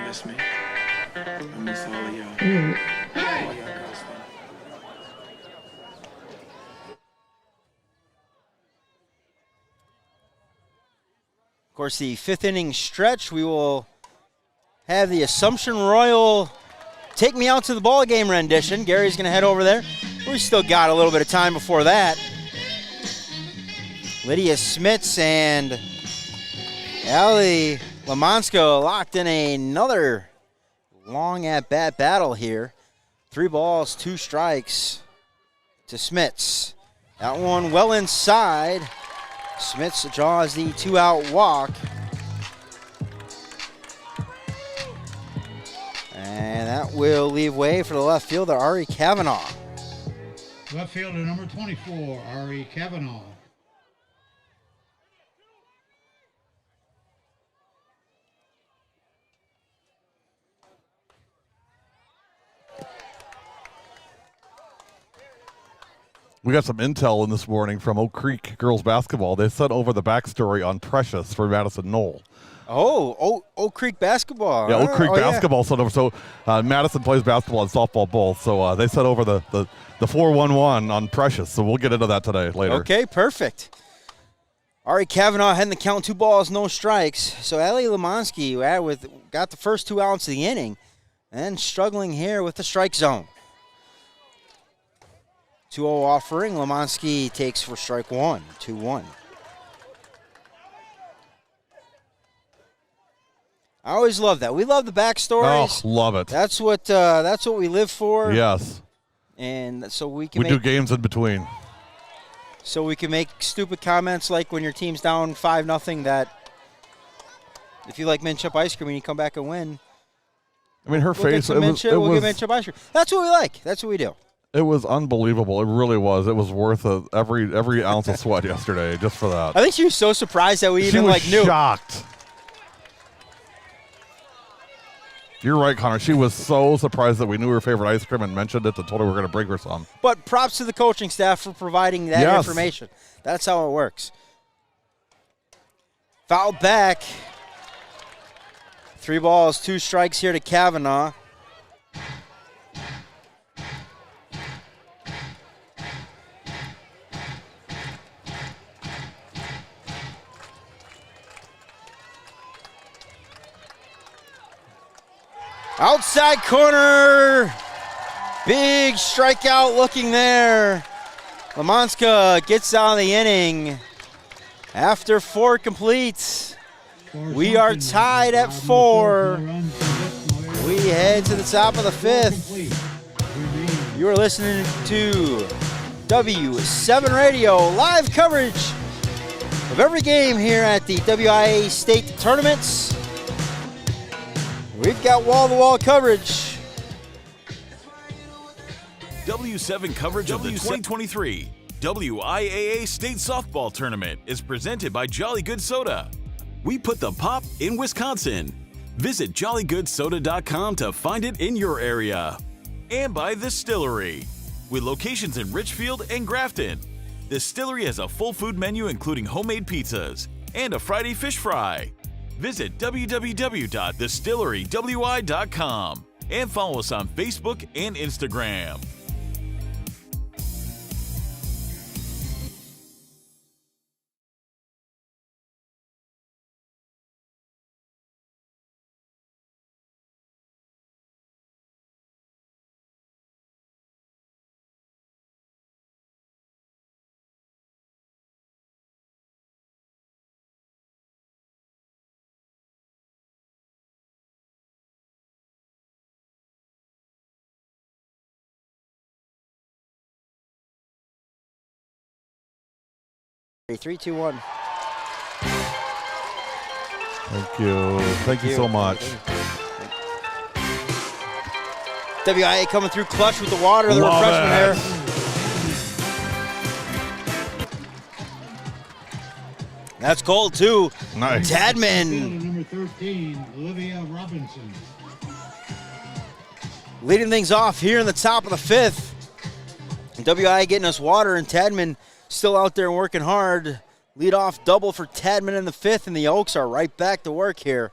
Miss me. I miss all of y'all. All y'all girls. Of course, the 5th inning stretch, we will have the Assumption Royal Take Me Out to the Ball Game rendition. Gary's going to head over there. We still got a little bit of time before that. Lydia Smits and Allie Lamanska locked in another long at-bat battle here. 3 balls, 2 strikes to Smits. That one well inside. Smits draws the 2-out walk. And that will leave way for the left fielder, Ari Kavanaugh. Left fielder number 24, Ari Kavanaugh. We got some intel in this morning from Oak Creek girls basketball. They sent over the backstory on Precious for Madison Knoll. Oh, Oak Creek basketball. Yeah, Oak Creek Oh, basketball sent over. So Madison plays basketball and softball both. So they sent over the 4-1-1 on Precious. So we'll get into that today later. Okay, perfect. Ari Kavanaugh had the count, 2 balls, no strikes. So Allie Lemansky got the first 2 outs of the inning and struggling here with the strike zone. 2-0 offering. Lemansky takes for strike 1, 2-1. I always love that. We love the backstories. Oh, love it. That's what we live for. Yes. And so we can do games in between. So we can make stupid comments like when your team's down 5-0 that if you like mint chip ice cream and you come back and win. I mean, her face. We'll get mint chip ice cream. That's what we like. That's what we do. It was unbelievable. It really was. It was worth every ounce of sweat yesterday just for that. I think she was so surprised that we even she was knew. Shocked. You're right, Connor. She was so surprised that we knew her favorite ice cream and mentioned it and told her we're going to bring her some. But props to the coaching staff for providing that information. That's how it works. Foul back. 3 balls, 2 strikes here to Kavanaugh. Outside corner. Big strikeout looking there. Lamanska gets out of the inning after 4 completes. We are tied at 4. We head to the top of the 5th. You are listening to W7 Radio, live coverage of every game here at the WIA State Tournaments. We've got wall-to-wall coverage. W7 coverage of the 2023 WIAA State Softball Tournament is presented by Jolly Good Soda. We put the pop in Wisconsin. Visit jollygoodsoda.com to find it in your area. And by Distillery, with locations in Richfield and Grafton. Distillery has a full food menu including homemade pizzas and a Friday fish fry. Visit www.distillerywi.com and follow us on Facebook and Instagram. Three, two, one. Thank you. Thank you so much. WIA coming through clutch with the water, the Love refreshment it. here. That's cold too. Nice. Tadman Number 13, Olivia Robinson. leading things off here in the top of the 5th. WIA getting us water, and Tadman still out there working hard. Lead off double for Tadman in the 5th, and the Oaks are right back to work here.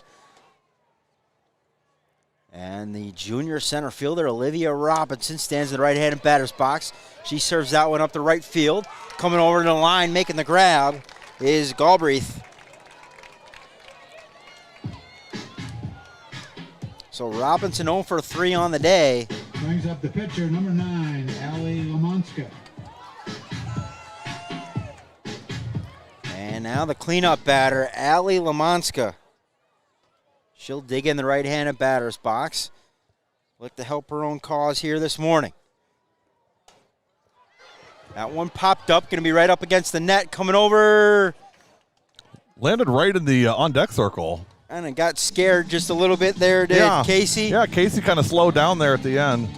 And the junior center fielder, Olivia Robinson, stands in the right-handed batter's box. She serves that one up the right field. Coming over to the line, making the grab, is Galbraith. So Robinson 0 for 3 on the day. Brings up the pitcher, number 9, Allie Lamonska. And now the cleanup batter, Allie Lamonska. She'll dig in the right-handed batter's box. Look to help her own cause here this morning. That one popped up, going to be right up against the net, coming over. Landed right in the on-deck circle. And it got scared just a little bit there, did Casey? Yeah, Casey kind of slowed down there at the end.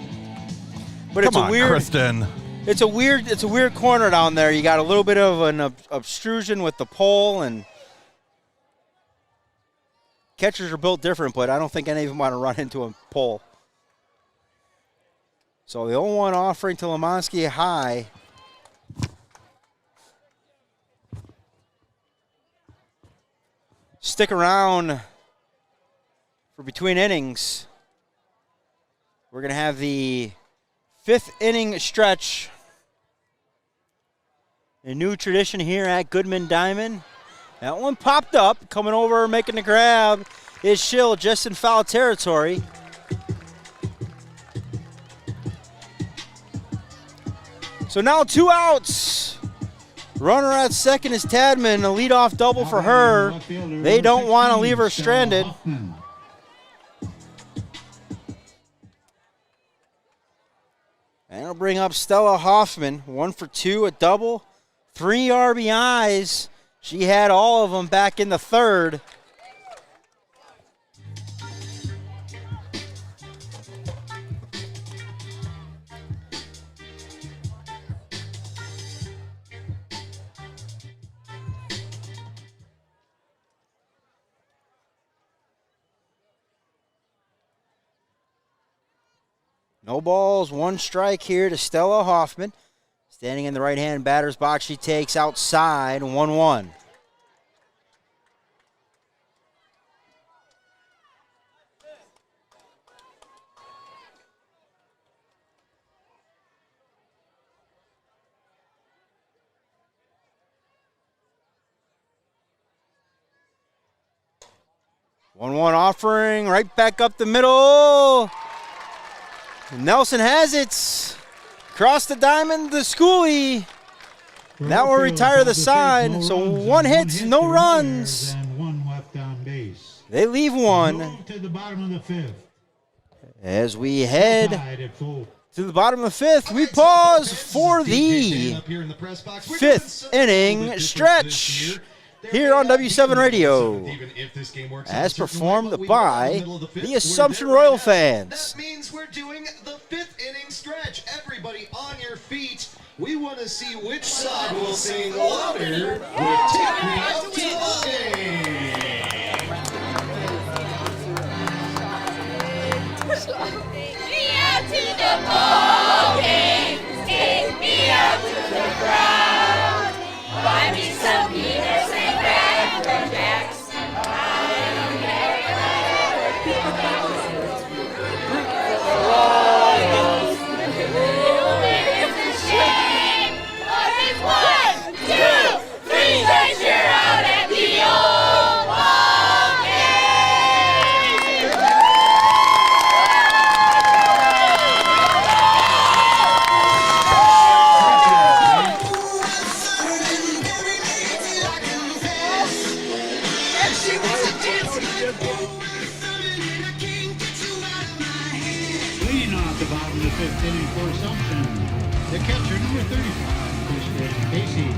But Come it's a on, weird, Kristen. It's a weird corner down there. You got a little bit of an obstruction with the pole, and catchers are built different, but I don't think any of them want to run into a pole. So the 0-1 offering to Lamonski high. Stick around for between innings. We're going to have the 5th inning stretch. A new tradition here at Goodman Diamond. That one popped up. Coming over, making the grab is Schill, just in foul territory. So now 2 outs. Runner at second is Tadman. A leadoff double for her. They don't want to leave her stranded. And it'll bring up Stella Hoffman. 1 for 2, a double. 3 RBIs. She had all of them back in the 3rd. No balls, 1 strike here to Stella Hoffman. Standing in the right-hand batter's box, she takes outside, 1-1. One offering, right back up the middle. Nelson has it. Cross the diamond, the schoolie. That will retire the side. So 1 hit, no runs. And 1 left on base. They leave one. Move to the bottom of the fifth. As we head Tied at full. to the bottom of the fifth, we pause for the fifth inning stretch here on W7 Radio, as performed by the Assumption Royal fans. That means we're doing the fifth inning stretch. Everybody on your feet. We want to see which side will sing louder with Take Me Out to the Game. Take me out to the ball game. Take me out to the crowd. Buy me some peanuts and crackers. I don't care. It's a shame. 'Cause it's 1, 2, 3 days you're out at the old ball game. Leading off the bottom of the fifth inning for Assumption, the catcher, number 35, Christian Casey.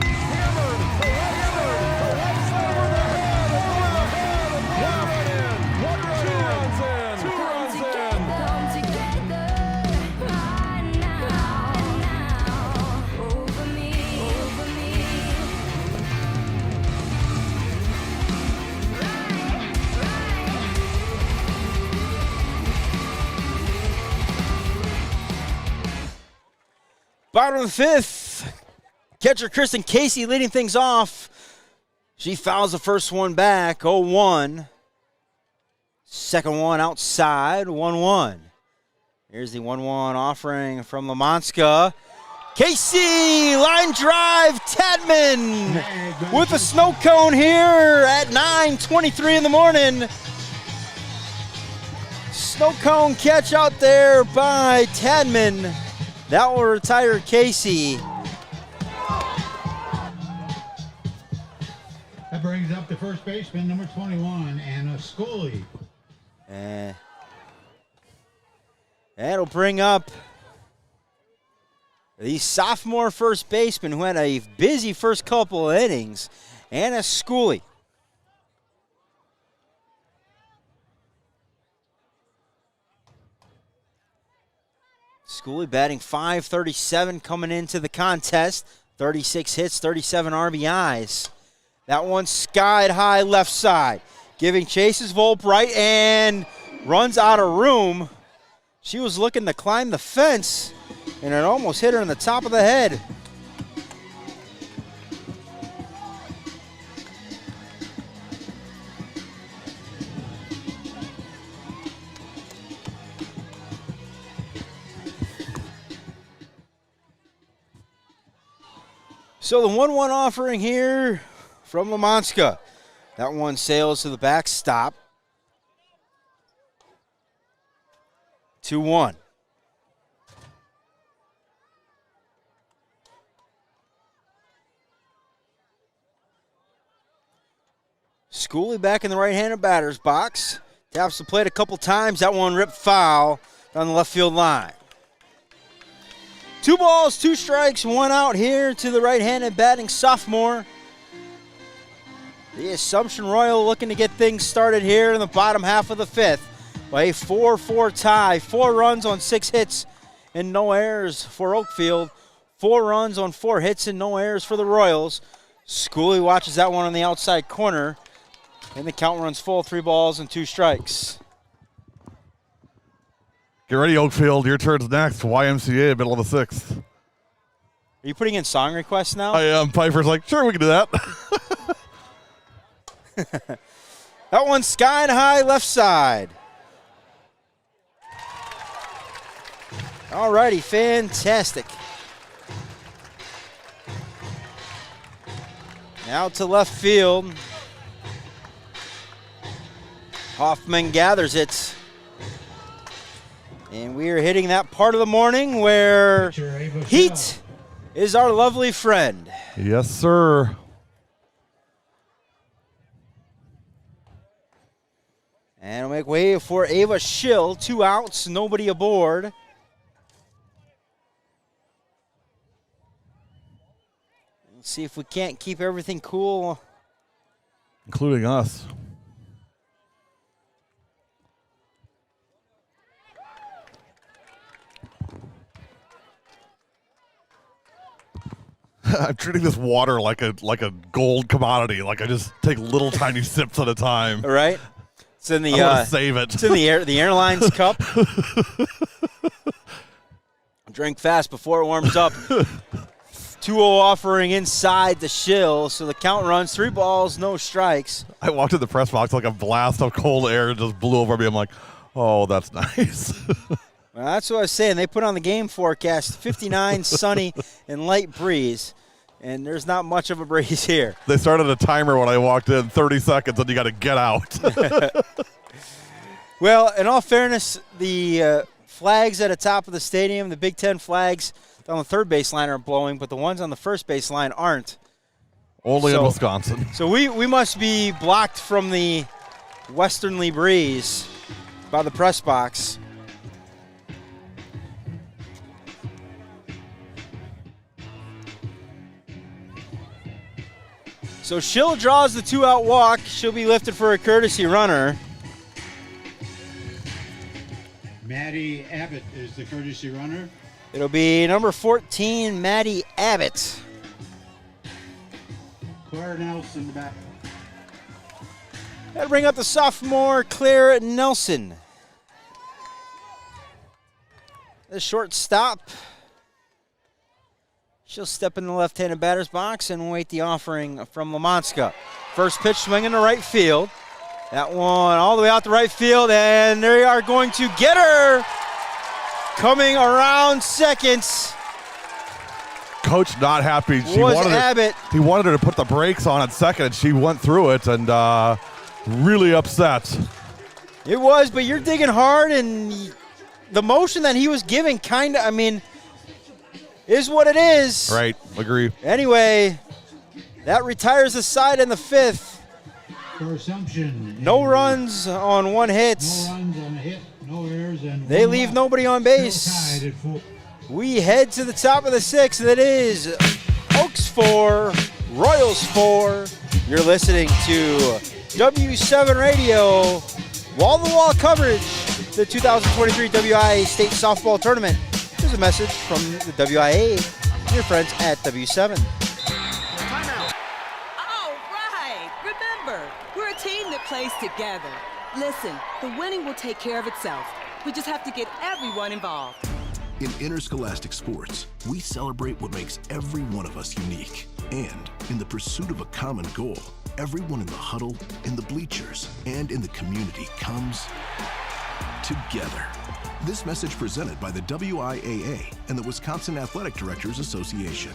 Come together right now. Over me. Bottom of the fifth, catcher Kristen Casey leading things off. She fouls the first one back, 0-1. Second one outside, 1-1. Here's the 1-1 offering from Lamonska. Casey, line drive, Tadman with a snow cone here at 9:23 in the morning. Snow cone catch out there by Tadman. That will retire Casey. That brings up the first baseman, number 21, Anna Scully. And that'll bring up the sophomore first baseman who had a busy first couple of innings, Anna Schooley. Schooley batting .537 coming into the contest. 36 hits, 37 RBIs. That one skied high left side. Giving chases Volpe right and runs out of room. She was looking to climb the fence and it almost hit her in the top of the head. So the 1-1 offering here from Lamonska. That one sails to the backstop. 2-1. Schooley back in the right-handed batter's box. Taps the plate a couple times. That one ripped foul down the left field line. 2 balls, 2 strikes, 1 out here to the right-handed batting sophomore. The Assumption Royal looking to get things started here in the bottom half of the fifth by a 4-4 tie. 4 runs on 6 hits and no errors for Oakfield. 4 runs on 4 hits and no errors for the Royals. Schooley watches that one on the outside corner. And the count runs full, 3 balls and 2 strikes. Get ready, Oakfield. Your turn's next. YMCA, middle of the 6th. Are you putting in song requests now? I am. Piper's like, sure, we can do that. That one skied high left side. All righty, fantastic. Out to left field. Hoffman gathers it. And we are hitting that part of the morning where heat is our lovely friend. Yes, sir. And we'll make way for Ava Schill. 2 outs, nobody aboard. Let's see if we can't keep everything cool. Including us. I'm treating this water like a gold commodity. Like I just take little tiny sips at a time. All right. It's in the I want to save it. It's in the airlines cup. Drink fast before it warms up. 2-0 offering inside the Shill, so the count runs 3 balls, no strikes. I walked in the press box like a blast of cold air just blew over me. I'm like, oh, that's nice. Well, that's what I was saying. They put on the game forecast 59, sunny, and light breeze, and there's not much of a breeze here. They started a timer when I walked in, 30 seconds, and you got to get out. Well, in all fairness, the flags at the top of the stadium, the Big Ten flags on the third baseline are blowing, but the ones on the first baseline aren't. Only in Wisconsin. So we must be blocked from the westerly breeze by the press box. So Schill draws the 2-out walk. She'll be lifted for a courtesy runner. Maddie Abbott is the courtesy runner. It'll be number 14, Maddie Abbott. Claire Nelson back. That'll bring up the sophomore, Claire Nelson. The shortstop. She'll step in the left-handed batter's box and wait the offering from Lamonska. First pitch swinging to right field. That one all the way out to right field, and they are going to get her. Coming around seconds. Coach not happy. He wanted her to put the brakes on at second, and she went through it and really upset. It was, but you're digging hard, and the motion that he was giving kind of, is what it is. Right, agree. Anyway, that retires the side in the 5th. For Assumption. No runs on 1 hit. No runs on a hit, no errors, and they leave nobody on base. Still tied at 4. We head to the top of the 6th, and it is Oaks 4, Royals 4. You're listening to W7 Radio, wall-to-wall coverage, the 2023 WIA State Softball Tournament. Here's a message from the WIA and your friends at W7. Timeout. All right. Remember, we're a team that plays together. Listen, the winning will take care of itself. We just have to get everyone involved. In interscholastic sports, we celebrate what makes every one of us unique. And in the pursuit of a common goal, everyone in the huddle, in the bleachers, and in the community comes together. This message presented by the WIAA and the Wisconsin Athletic Directors Association.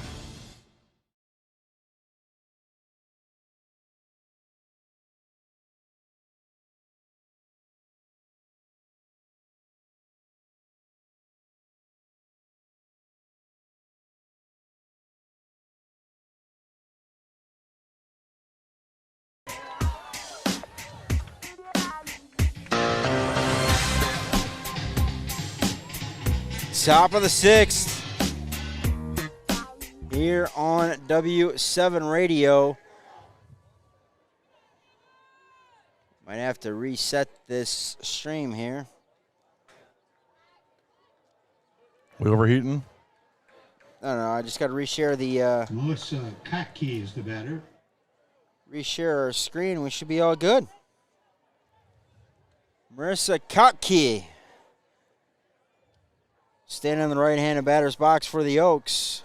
Top of the 6th here on W7 Radio. Might have to reset this stream here. We overheating? No, I just got to reshare the Melissa Kotke is the batter. Reshare our screen. We should be all good. Marissa Kotke standing in the right-handed batter's box for the Oaks.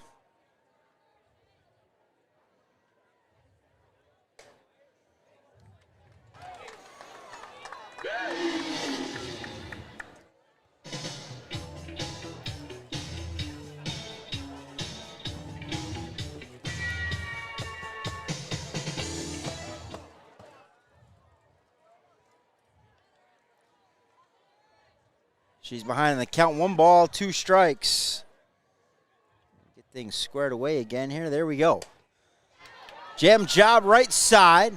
She's behind the count. 1 ball, 2 strikes. Get things squared away again here. There we go. Jam job right side.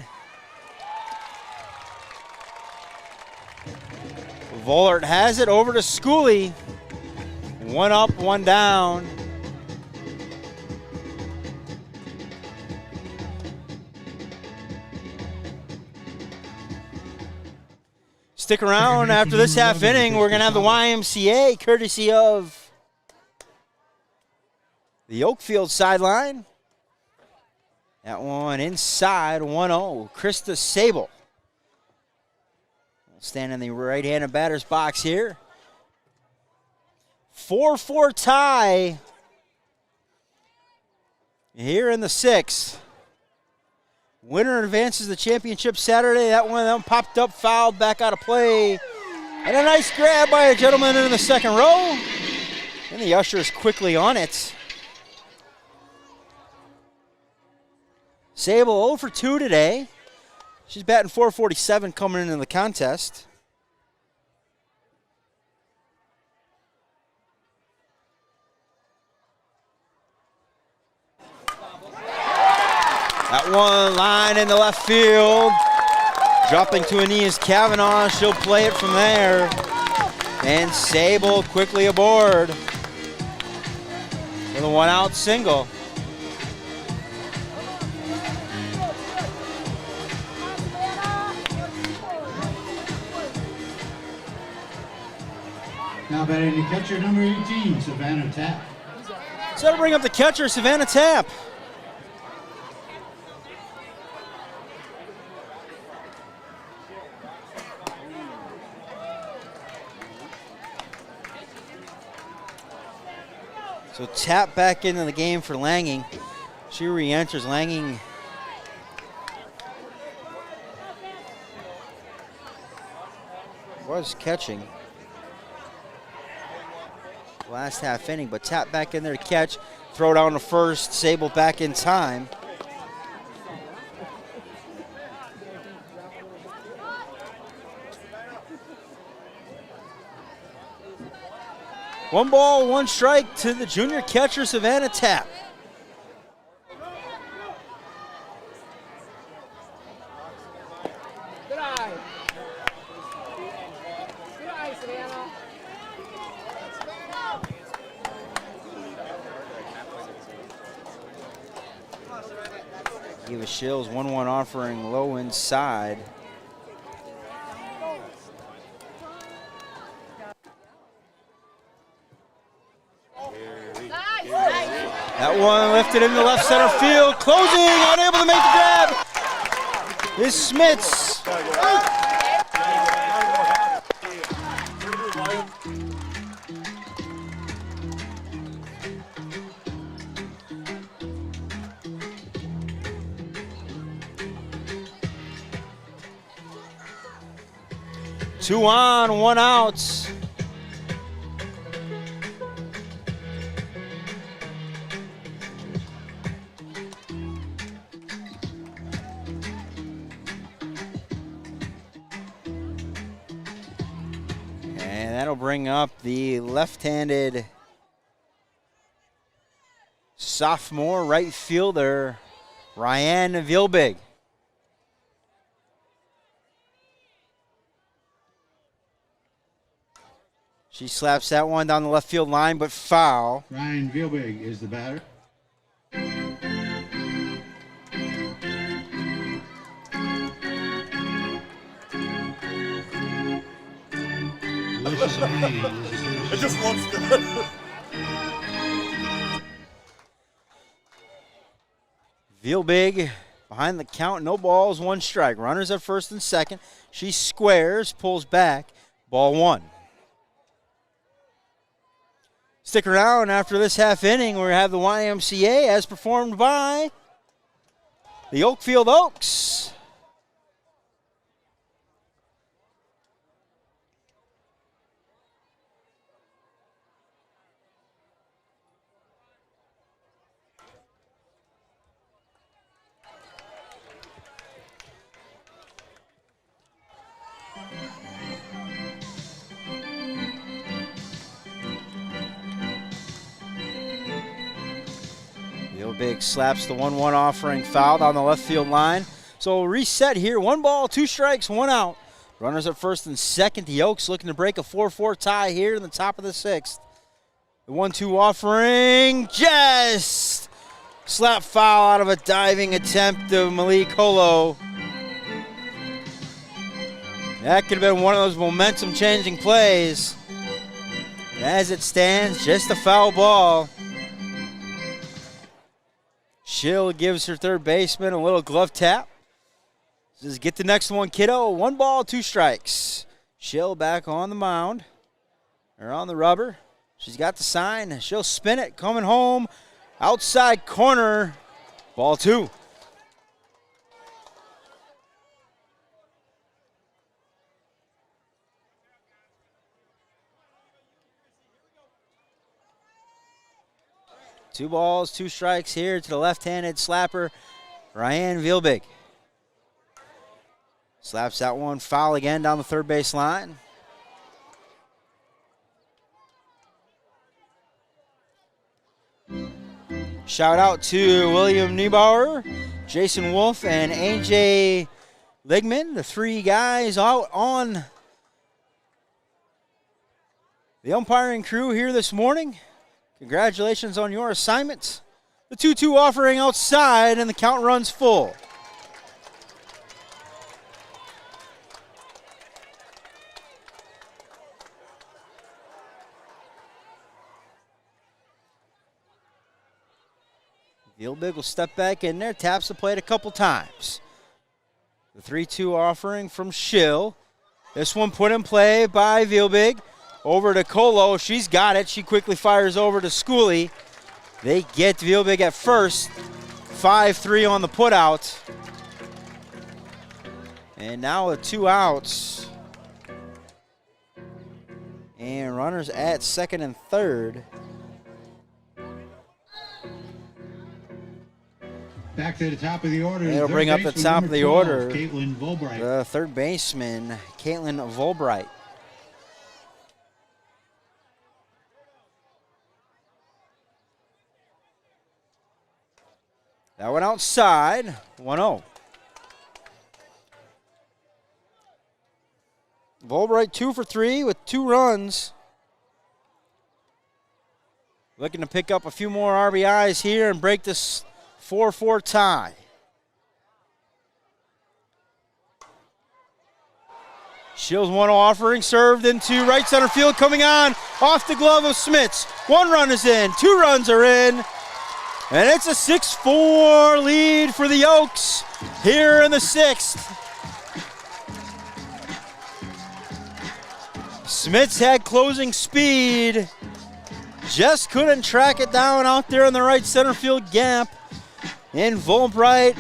Vollert has it over to Schooley. One up, one down. Stick around after this half inning. We're going to have the YMCA courtesy of the Oakfield sideline. That one inside 1-0. Krista Sable. Stand in the right-handed batter's box here. 4-4 tie here in the sixth. Winner advances the championship Saturday. That one of them popped up, fouled, back out of play. And a nice grab by a gentleman in the second row. And the usher is quickly on it. Sable 0 for 2 today. She's batting .447 coming into the contest. That one line in the left field. Dropping to Aeneas Kavanaugh. She'll play it from there. And Sable quickly aboard with a one-out single. Now batting the catcher, number 18, Savannah Tapp. So that'll bring up the catcher, Savannah Tapp. So Tapp back into the game for Langing. She re-enters. Langing was catching last half inning, but Tapp back in there to catch. Throw down to first. Sable back in time. One ball, one strike to the junior catcher, Savannah Tapp. Good eye. Good eye, Savannah. Eva Shills, 1-1 offering low inside. That one lifted into left center field. Closing, unable to make the grab is Smits. Two on, one out. And that'll bring up the left-handed sophomore right fielder, Ryan Vilbig. She slaps that one down the left field line, but foul. Ryan Vilbig is the batter. It just looks good. Vilbig behind the count, no balls, one strike. Runners at first and second. She squares, pulls back, ball one. Stick around after this half inning. We have the YMCA as performed by the Oakfield Oaks. Big slaps the 1-1 offering, fouled on the left field line. So reset here, one ball, two strikes, one out. Runners at first and second. The Oaks looking to break a 4-4 tie here in the top of the 6th. The 1-2 offering, just slap foul out of a diving attempt of Malik Holo. That could have been one of those momentum-changing plays. As it stands, just a foul ball. Schill gives her third baseman a little glove tap. Says, get the next one, kiddo. 1 ball, 2 strikes. Schill back on the mound, or on the rubber. She's got the sign. She'll spin it, coming home. Outside corner, ball 2. Two balls, 2 strikes here to the left-handed slapper, Ryan Vielbig. Slaps that one foul again down the third base line. Shout out to William Niebauer, Jason Wolf, and AJ Ligman, the 3 guys out on the umpiring crew here this morning. Congratulations on your assignment. The 2-2 offering outside, and the count runs full. Vielbig will step back in there, taps the plate a couple times. The 3-2 offering from Schill. This one put in play by Vielbig. Over to Colo, she's got it. She quickly fires over to Schooley. They get Vielbig at first. 5-3 on the putout. And now with 2 outs. And runners at second and third. Back to the top of the order. It'll bring up the top of the order. Caitlin Volbright. The third baseman, Caitlin Volbright. That went outside, 1-0. Volbright 2 for 3 with 2 runs. Looking to pick up a few more RBIs here and break this 4-4 tie. Shill's one offering, served into right center field, coming on, off the glove of Smits. 1 run is in, 2 runs are in, and it's a 6-4 lead for the Oaks here in the 6th. Smits had closing speed, just couldn't track it down out there in the right center field gap. And Volbright,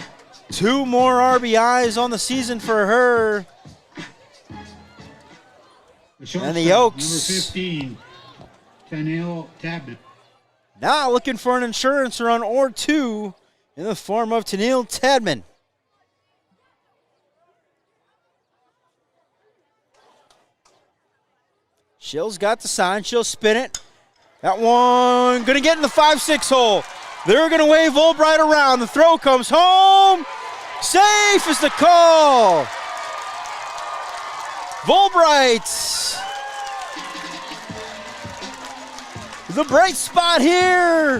2 more RBIs on the season for her. And the Oaks. Number 15, Tanil Tabit. Now looking for an insurance run or 2 in the form of Tanil Tadman. Shill's got the sign. She'll spin it. That one going to get in the 5-6 hole. They're going to wave Volbright around. The throw comes home. Safe is the call. Volbright. The bright spot here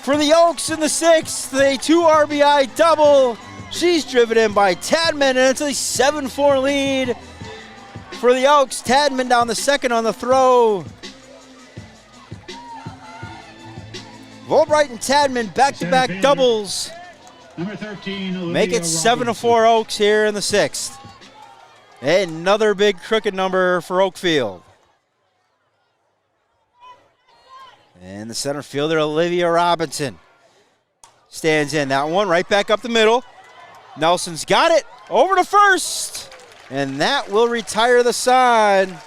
for the Oaks in the 6th. A 2 RBI double. She's driven in by Tadman, and it's a 7-4 lead for the Oaks. Tadman down the second on the throw. Volbright and Tadman back-to-back doubles. Number 13, make it 7-4 Oaks here in the 6th. Another big crooked number for Oakfield. And the center fielder, Olivia Robinson, stands in. That one right back up the middle. Nelson's got it. Over to first. And that will retire the side.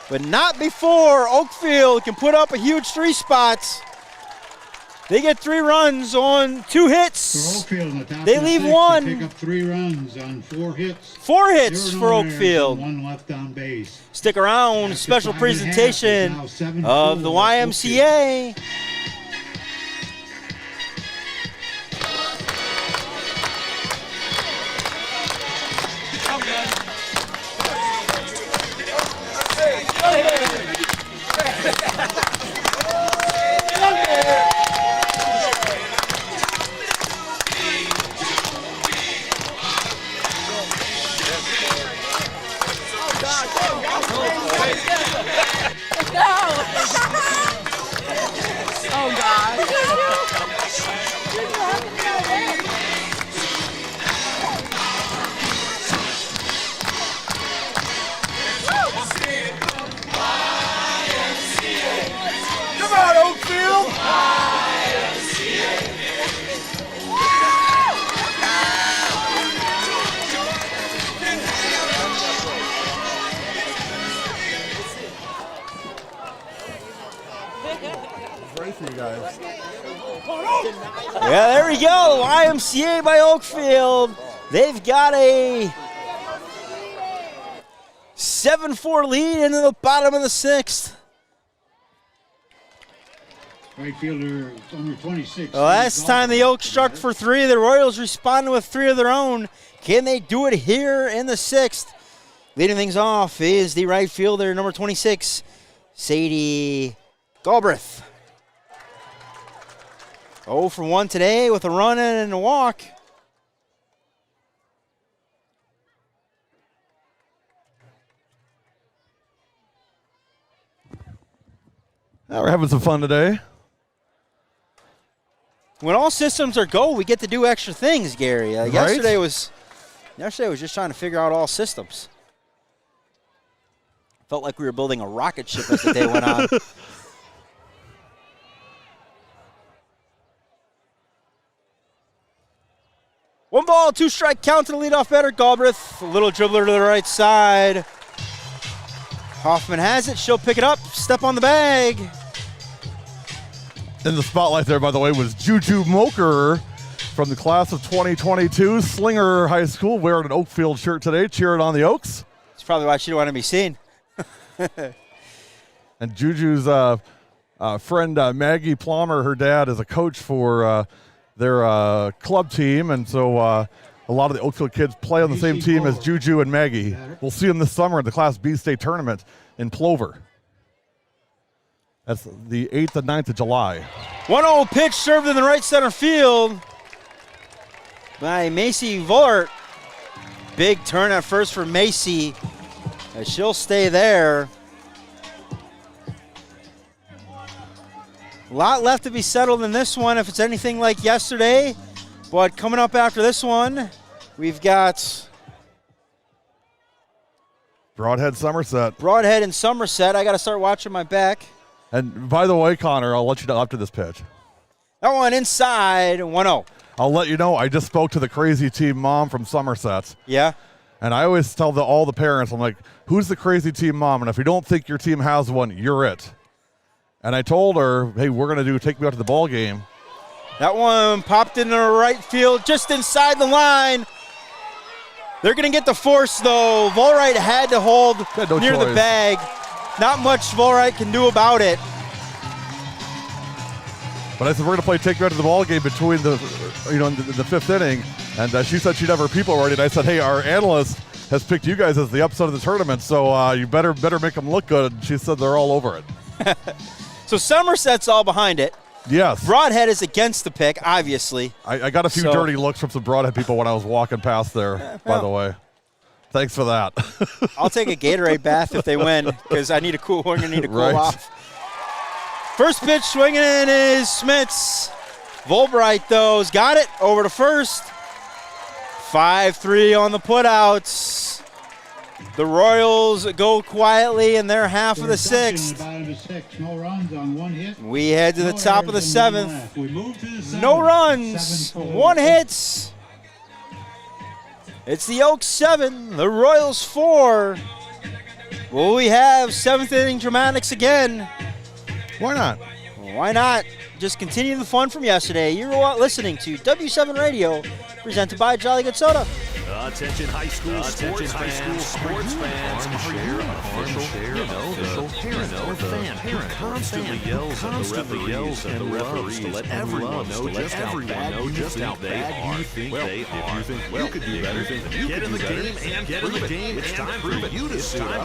But not before Oakfield can put up a huge 3 spots. They get 3 runs on 2 hits. For Oakfield in the top they of the leave 6th, 1. They pick up 3 runs on 4 hits. 4 hits 0 for no-errors Oakfield. and 1 left on base. Stick around. After Special 5.5, presentation it's now 7-4 of the YMCA. Yeah, there we go. YMCA by Oakfield. They've got a 7-4 lead into the bottom of the 6th. Right fielder, number 26. The last time the Oaks struck for 3, the Royals responded with 3 of their own. Can they do it here in the 6th? Leading things off is the right fielder, number 26, Sadie Galbraith. 0 for 1 today with a run and a walk. We're having some fun today. When all systems are go, we get to do extra things, Gary. Right? Yesterday was just trying to figure out all systems. Felt like we were building a rocket ship as the day went on. 1 ball, 2 strike count to the leadoff batter, Galbraith. A little dribbler to the right side. Hoffman has it. She'll pick it up. Step on the bag. In the spotlight there, by the way, was Juju Moker from the class of 2022, Slinger High School, wearing an Oakfield shirt today, cheering on the Oaks. That's probably why she didn't want to be seen. And Juju's friend Maggie Plummer, her dad, is a coach for their club team, and so a lot of the Oakfield kids play on the same team as Juju and Maggie. We'll see them this summer in the Class B state tournament in Plover. That's the 8th and 9th of July. 1-0 pitch served in the right center field by Macy Vollert. Big turn at first for Macy, as she'll stay there. A lot left to be settled in this one if it's anything like yesterday. But coming up after this one, we've got Broadhead Somerset. Broadhead and Somerset. I got to start watching my back. And by the way, Connor, I'll let you know after this pitch. That one inside, 1-0. I'll let you know, I just spoke to the crazy team mom from Somerset. Yeah? And I always tell all the parents, I'm like, who's the crazy team mom? And if you don't think your team has one, you're it. And I told her, hey, we're going to take me out to the ball game. That one popped into the right field, just inside the line. They're going to get the force, though. Vollright had to hold near the bag. Not much Vollright can do about it. But I said, we're going to play take me out to the ball game between the 5th inning. And she said she'd have her people ready. And I said, hey, our analyst has picked you guys as the upset of the tournament, so you better make them look good. And she said they're all over it. So Somerset's all behind it. Yes. Broadhead is against the pick, obviously. I got a few dirty looks from some Broadhead people when I was walking past there, by the way. Thanks for that. I'll take a Gatorade bath if they win, because I need to cool off. First pitch swinging in is Smits. Volbright, though, has got it over to first. 5-3 on the putouts. The Royals go quietly in their half of the 6th. No runs on 1 hit. We head to the top of the 7th. We move to the 7th. No runs, 1 hit. It's the Oaks 7, the Royals 4. Will we have 7th inning dramatics again? Why not? Why not? Just continue the fun from yesterday. You're listening to W7 Radio, presented by Jolly Good Soda. Attention high school sports fans. Are you an official parent or fan who constantly yells at the referees to let everyone know just how bad you think they are? You could do better. Get in the game and prove it. It's time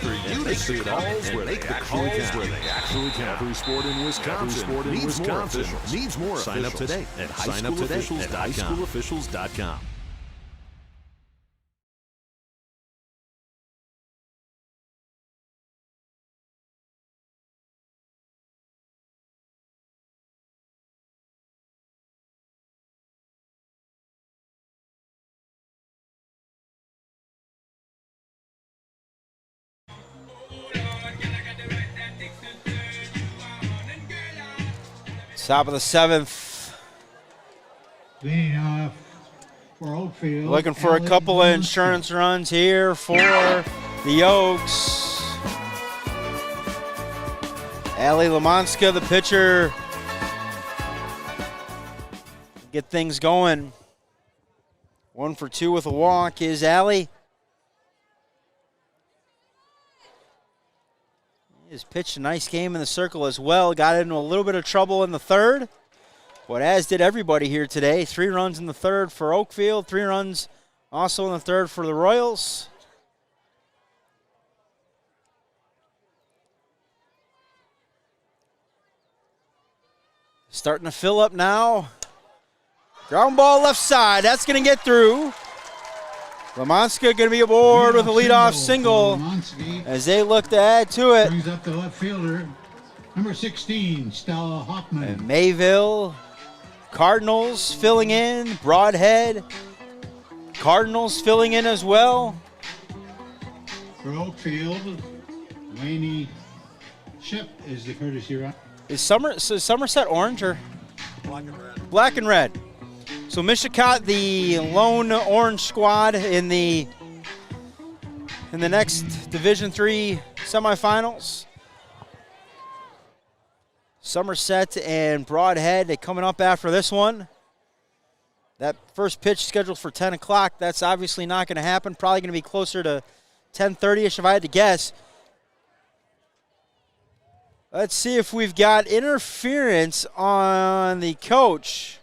for you to suit up and make the calls where they actually count. Every sport in Wisconsin needs more officials. Sign up today at highschoolofficials.com. Top of the 7th. Leading off for Oakfield. Looking for a couple of insurance runs here for the Oaks. Allie Lamonska, the pitcher. get things going. 1 for 2 with a walk is Allie. He has pitched a nice game in the circle as well. Got into a little bit of trouble in the third, but as did everybody here today. 3 runs in the third for Oakfield, 3 runs also in the third for the Royals. Starting to fill up now. Ground ball left side. That's going to get through. Lamonska going to be aboard with a leadoff single as they look to add to it. Brings up the left fielder, number 16, Stella Hoffman. And Mayville, Cardinals filling in. Broadhead, Cardinals filling in as well. For Oakfield, Laney Ship is the courtesy run. Is Somerset orange or? Black and red. Black and red. So Mishicot, the lone orange squad in the next Division III semifinals. Somerset and Broadhead coming up after this one. That first pitch scheduled for 10 o'clock. That's obviously not going to happen. Probably going to be closer to 10:30ish if I had to guess. Let's see if we've got interference on the coach.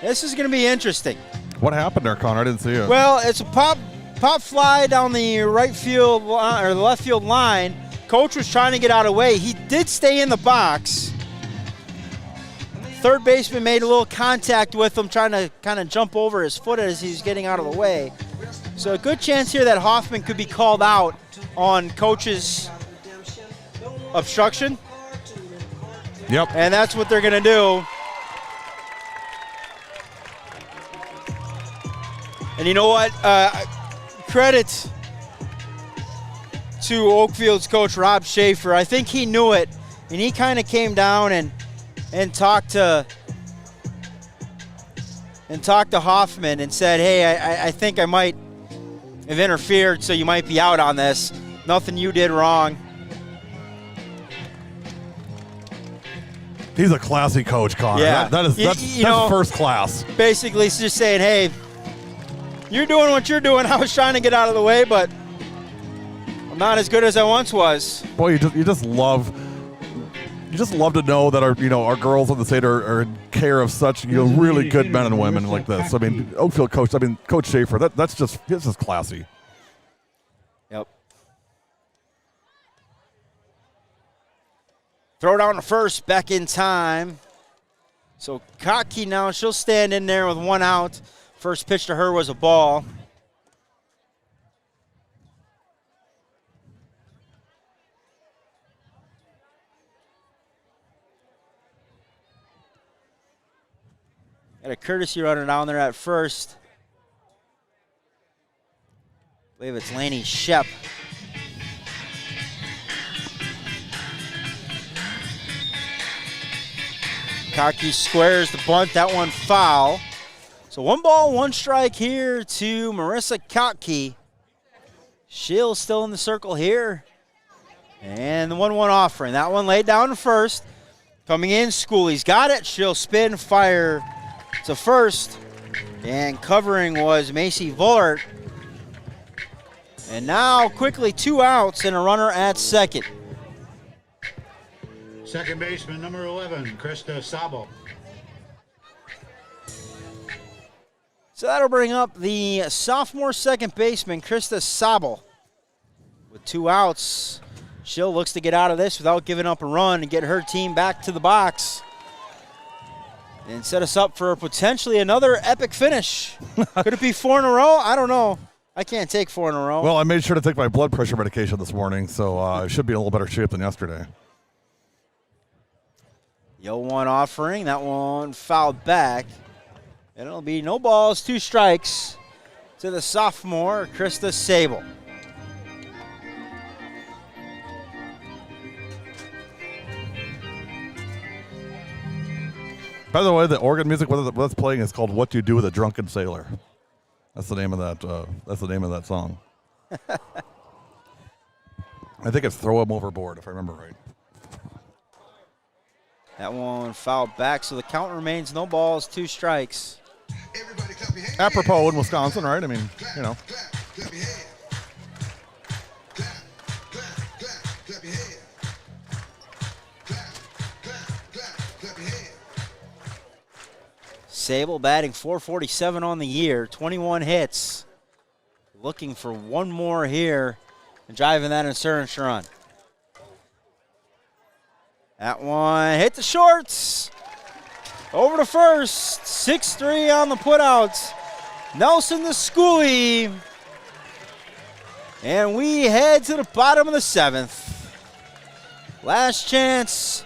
This is going to be interesting. What happened there, Connor? I didn't see it. Well, it's a pop fly down the right field or the left field line. Coach was trying to get out of the way. He did stay in the box. Third baseman made a little contact with him, trying to kind of jump over his foot as he's getting out of the way. So a good chance here that Hoffman could be called out on coach's obstruction. Yep. And that's what they're going to do. And you know what? Credit to Oakfield's coach, Rob Schaefer. I think he knew it, and he kind of came down and talked to Hoffman and said, hey, I think I might have interfered, so you might be out on this. Nothing you did wrong. He's a classy coach, Connor. Yeah. That's first class. Basically, he's just saying, hey, you're doing what you're doing. I was trying to get out of the way, but I'm not as good as I once was. Boy, you just love to know that our girls in the state are in care of such really good men and women like this. I mean, Oakfield coach. I mean, Coach Schaefer. It's just classy. Yep. Throw down to first, back in time. So Kottke now, she'll stand in there with 1 out. First pitch to her was a ball. Got a courtesy runner down there at first. I believe it's Laney Shep. Kottke squares the bunt, that one foul. So 1 ball, 1 strike here to Marissa Kottke. She'll still in the circle here. And the 1-1 offering. That one laid down to first. Coming in, Schooley's got it. She'll spin, fire to first. And covering was Macy Vollert. And now quickly 2 outs and a runner at second. Second baseman, number 11, Krista Sabo. So that'll bring up the sophomore second baseman, Krista Sabo. With 2 outs, Schill looks to get out of this without giving up a run and get her team back to the box. And set us up for potentially another epic finish. Could it be 4 in a row? I don't know. I can't take 4 in a row. Well, I made sure to take my blood pressure medication this morning, so I should be in a little better shape than yesterday. The 0-1 offering, that one fouled back. And it'll be no balls, 2 strikes to the sophomore, Krista Sable. By the way, the organ music that's playing is called "What Do You Do with a Drunken Sailor." That's the name of that. That's the name of that song. I think it's "Throw Him Overboard," if I remember right. That one fouled back, so the count remains no balls, 2 strikes. Apropos in Wisconsin, right? I mean, you know. Sable batting .447 on the year, 21 hits. Looking for one more here and driving that insurance run. That one hit the shorts. Over to first. 6-3 on the putouts. Nelson the schoolie. And we head to the bottom of the 7th. Last chance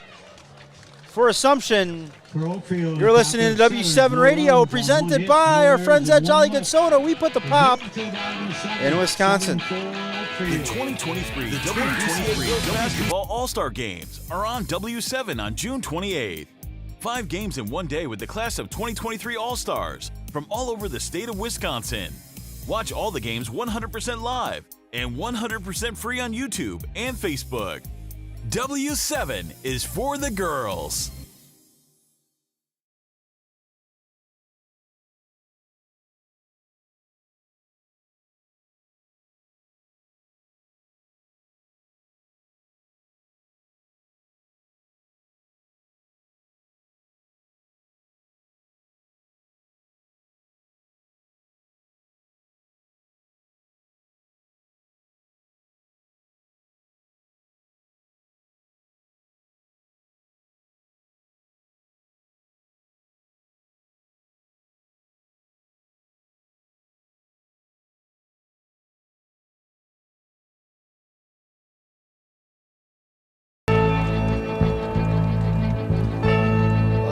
for Assumption. You're listening to W7 Radio, presented by our friends at Jolly Good Soda. We put the pop in Wisconsin. The 2023 WCA Basketball All-Star Games are on W7 on June 28th. 5 games in one day with the class of 2023 All-Stars from all over the state of Wisconsin. Watch all the games 100% live and 100% free on YouTube and Facebook. W7 is for the girls.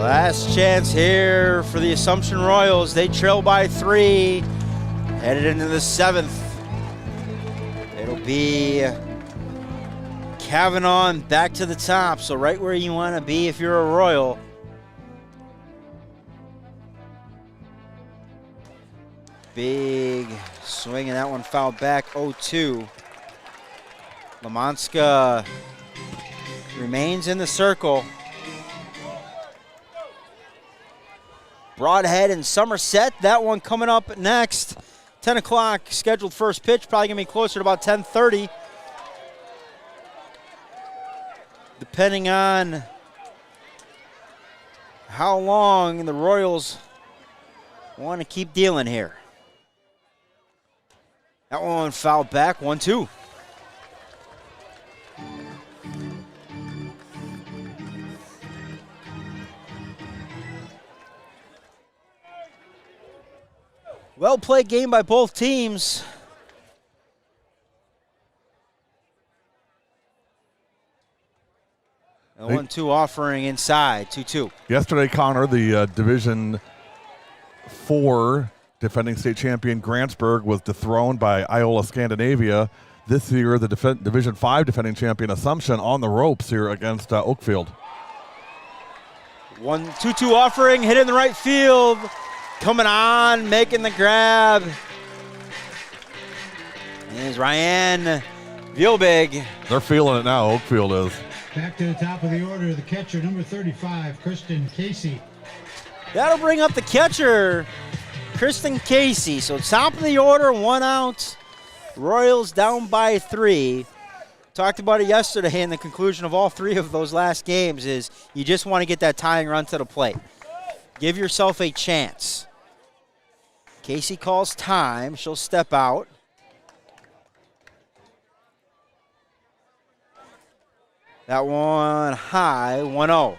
Last chance here for the Assumption Royals. They trail by 3, headed into the 7th. It'll be Kavanaugh back to the top, so right where you want to be if you're a Royal. Big swing, and that one fouled back, 0-2. Lamanska remains in the circle. Broadhead and Somerset, that one coming up next. 10 o'clock scheduled first pitch, probably gonna be closer to about 10:30. Depending on how long the Royals want to keep dealing here. That one fouled back, 1-2. Well-played game by both teams. A 1-2 offering inside, 2-2. Yesterday, Connor, the Division 4 defending state champion Grantsburg was dethroned by Iola Scandinavia. This year, the Division 5 defending champion Assumption on the ropes here against Oakfield. 1-2 offering, hit in the right field. Coming on, making the grab is Ryan Vielbig. They're feeling it now, Oakfield is. Back to the top of the order, the catcher, number 35, Kristen Casey. That'll bring up the catcher, Kristen Casey. So top of the order, 1 out. Royals down by 3. Talked about it yesterday in the conclusion of all 3 of those last games is you just want to get that tying run to the plate. Give yourself a chance. Casey calls time. She'll step out. That one high, 1-0.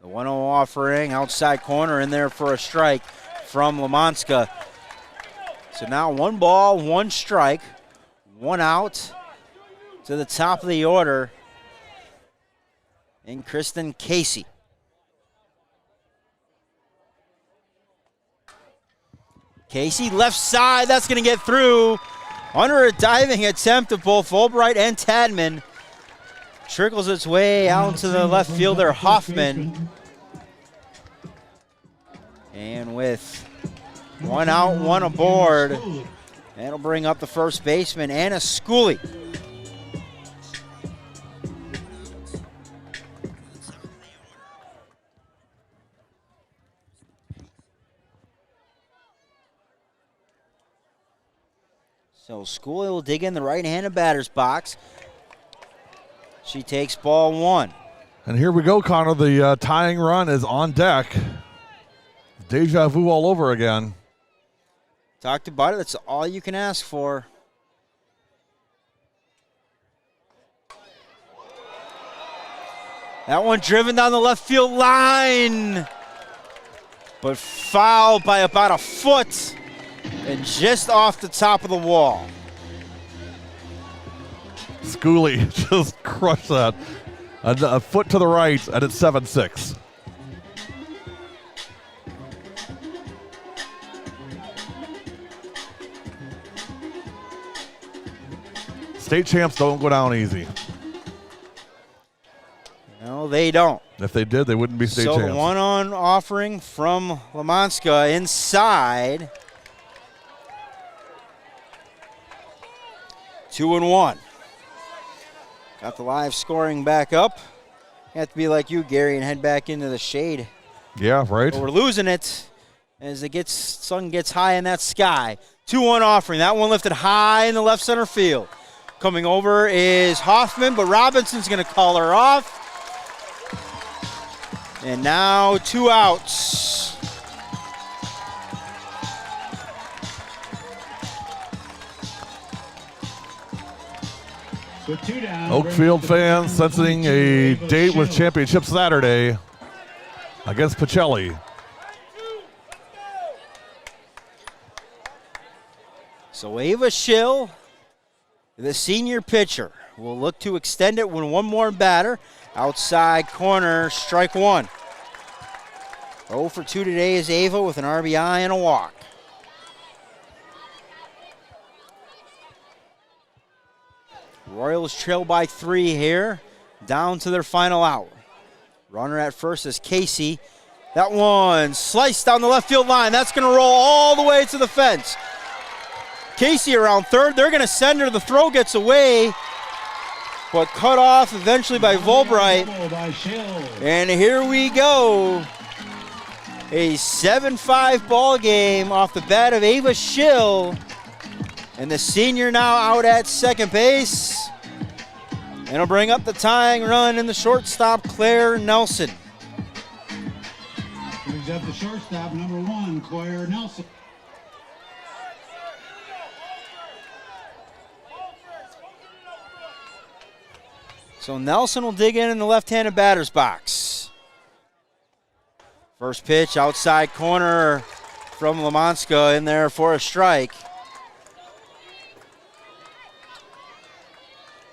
The 1-0 offering, outside corner in there for a strike from Lamanska. So now 1 ball, 1 strike, 1 out to the top of the order in Kristen Casey. Casey left side, that's going to get through. Under a diving attempt of both Fulbright and Tadman. Trickles its way out to the left fielder, Hoffman. And with 1 out, 1 aboard, that'll bring up the first baseman, Anna Schooley. So Schooley will dig in the right-handed batter's box. She takes ball 1. And here we go, Connor. The tying run is on deck. Deja vu all over again. Talked about it. That's all you can ask for. That one driven down the left field line, but fouled by about a foot and just off the top of the wall. Schooley just crushed that. A foot to the right, and it's 7-6. State champs don't go down easy. No, they don't. If they did, they wouldn't be state champs. So the one-on offering from Lemanska inside. 2-1. Got the live scoring back up. You have to be like you, Gary, and head back into the shade. Yeah, right. But we're losing it as sun gets high in that sky. 2-1 offering. That one lifted high in the left center field. Coming over is Hoffman, but Robinson's going to call her off. And now 2 outs. With 2 down, Oakfield fans sensing a date with Championship Saturday against Pacelli. So Ava Schill, the senior pitcher, will look to extend it with one more batter. Outside corner, strike 1. 0 for 2 today is Ava with an RBI and a walk. Royals trail by 3 here, down to their final out. Runner at first is Casey. That one sliced down the left field line. That's going to roll all the way to the fence. Casey around third. They're going to send her. The throw gets away, but cut off eventually by Volbright. And here we go. A 7-5 ball game off the bat of Ava Schill. And the senior now out at second base. And it'll bring up the tying run in the shortstop, Claire Nelson. Brings up the shortstop, number 1, Claire Nelson. So Nelson will dig in the left-handed batter's box. First pitch outside corner from Lemanska in there for a strike.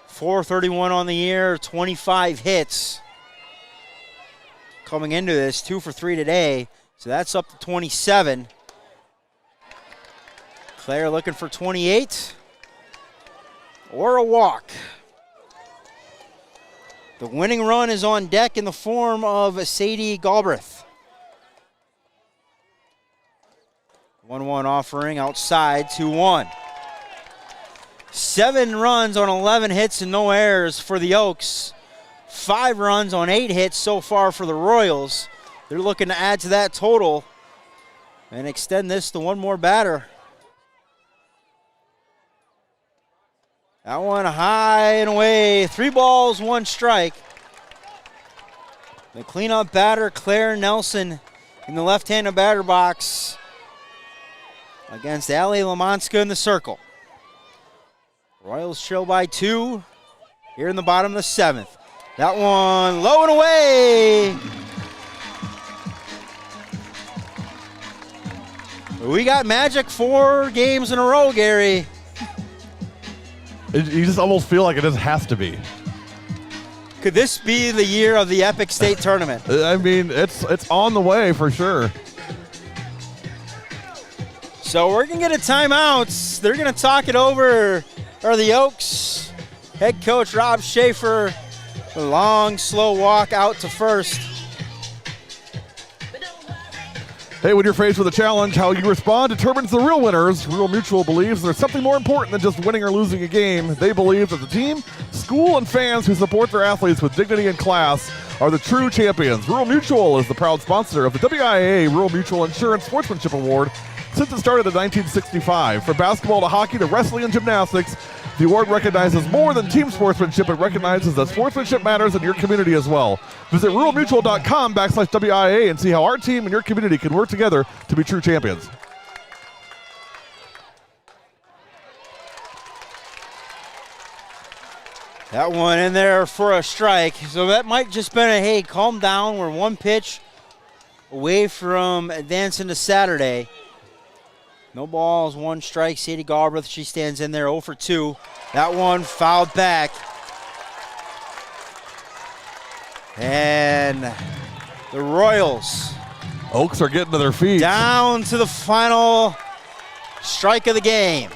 431 on the year, 25 hits. Coming into this, 2 for 3 today, so that's up to 27. Claire looking for 28 or a walk. The winning run is on deck in the form of Sadie Galbraith. 1-1 offering outside, 2-1. 7 runs on 11 hits and no errors for the Oaks. 5 runs on 8 hits so far for the Royals. They're looking to add to that total and extend this to one more batter. That one high and away. 3 balls, 1 strike. The cleanup batter, Claire Nelson, in the left-handed batter box against Allie Lemanska in the circle. Royals trail by 2 here in the bottom of the 7th. That one low and away. We got magic 4 games in a row, Gary. You just almost feel like it just has to be. Could this be the year of the Epic State Tournament? I mean, it's on the way for sure. So we're going to get a timeout. They're going to talk it over. Are the Oaks. Head coach Rob Schaefer. A long, slow walk out to first. Hey, when you're faced with a challenge, how you respond determines the real winners. Rural Mutual believes there's something more important than just winning or losing a game. They believe that the team, school, and fans who support their athletes with dignity and class are the true champions. Rural Mutual is the proud sponsor of the WIAA Rural Mutual Insurance Sportsmanship Award since it started in 1965. From basketball to hockey to wrestling and gymnastics, the award recognizes more than team sportsmanship. It recognizes that sportsmanship matters in your community as well. Visit ruralmutual.com/WIAA and see how our team and your community can work together to be true champions. That one in there for a strike. So that might just been a, hey, calm down. We're one pitch away from advancing to Saturday. No balls, one strike. Sadie Galbraith, she stands in there 0 for 2. That one fouled back. And the Royals. Oaks are getting to their feet. Down to the final strike of the game.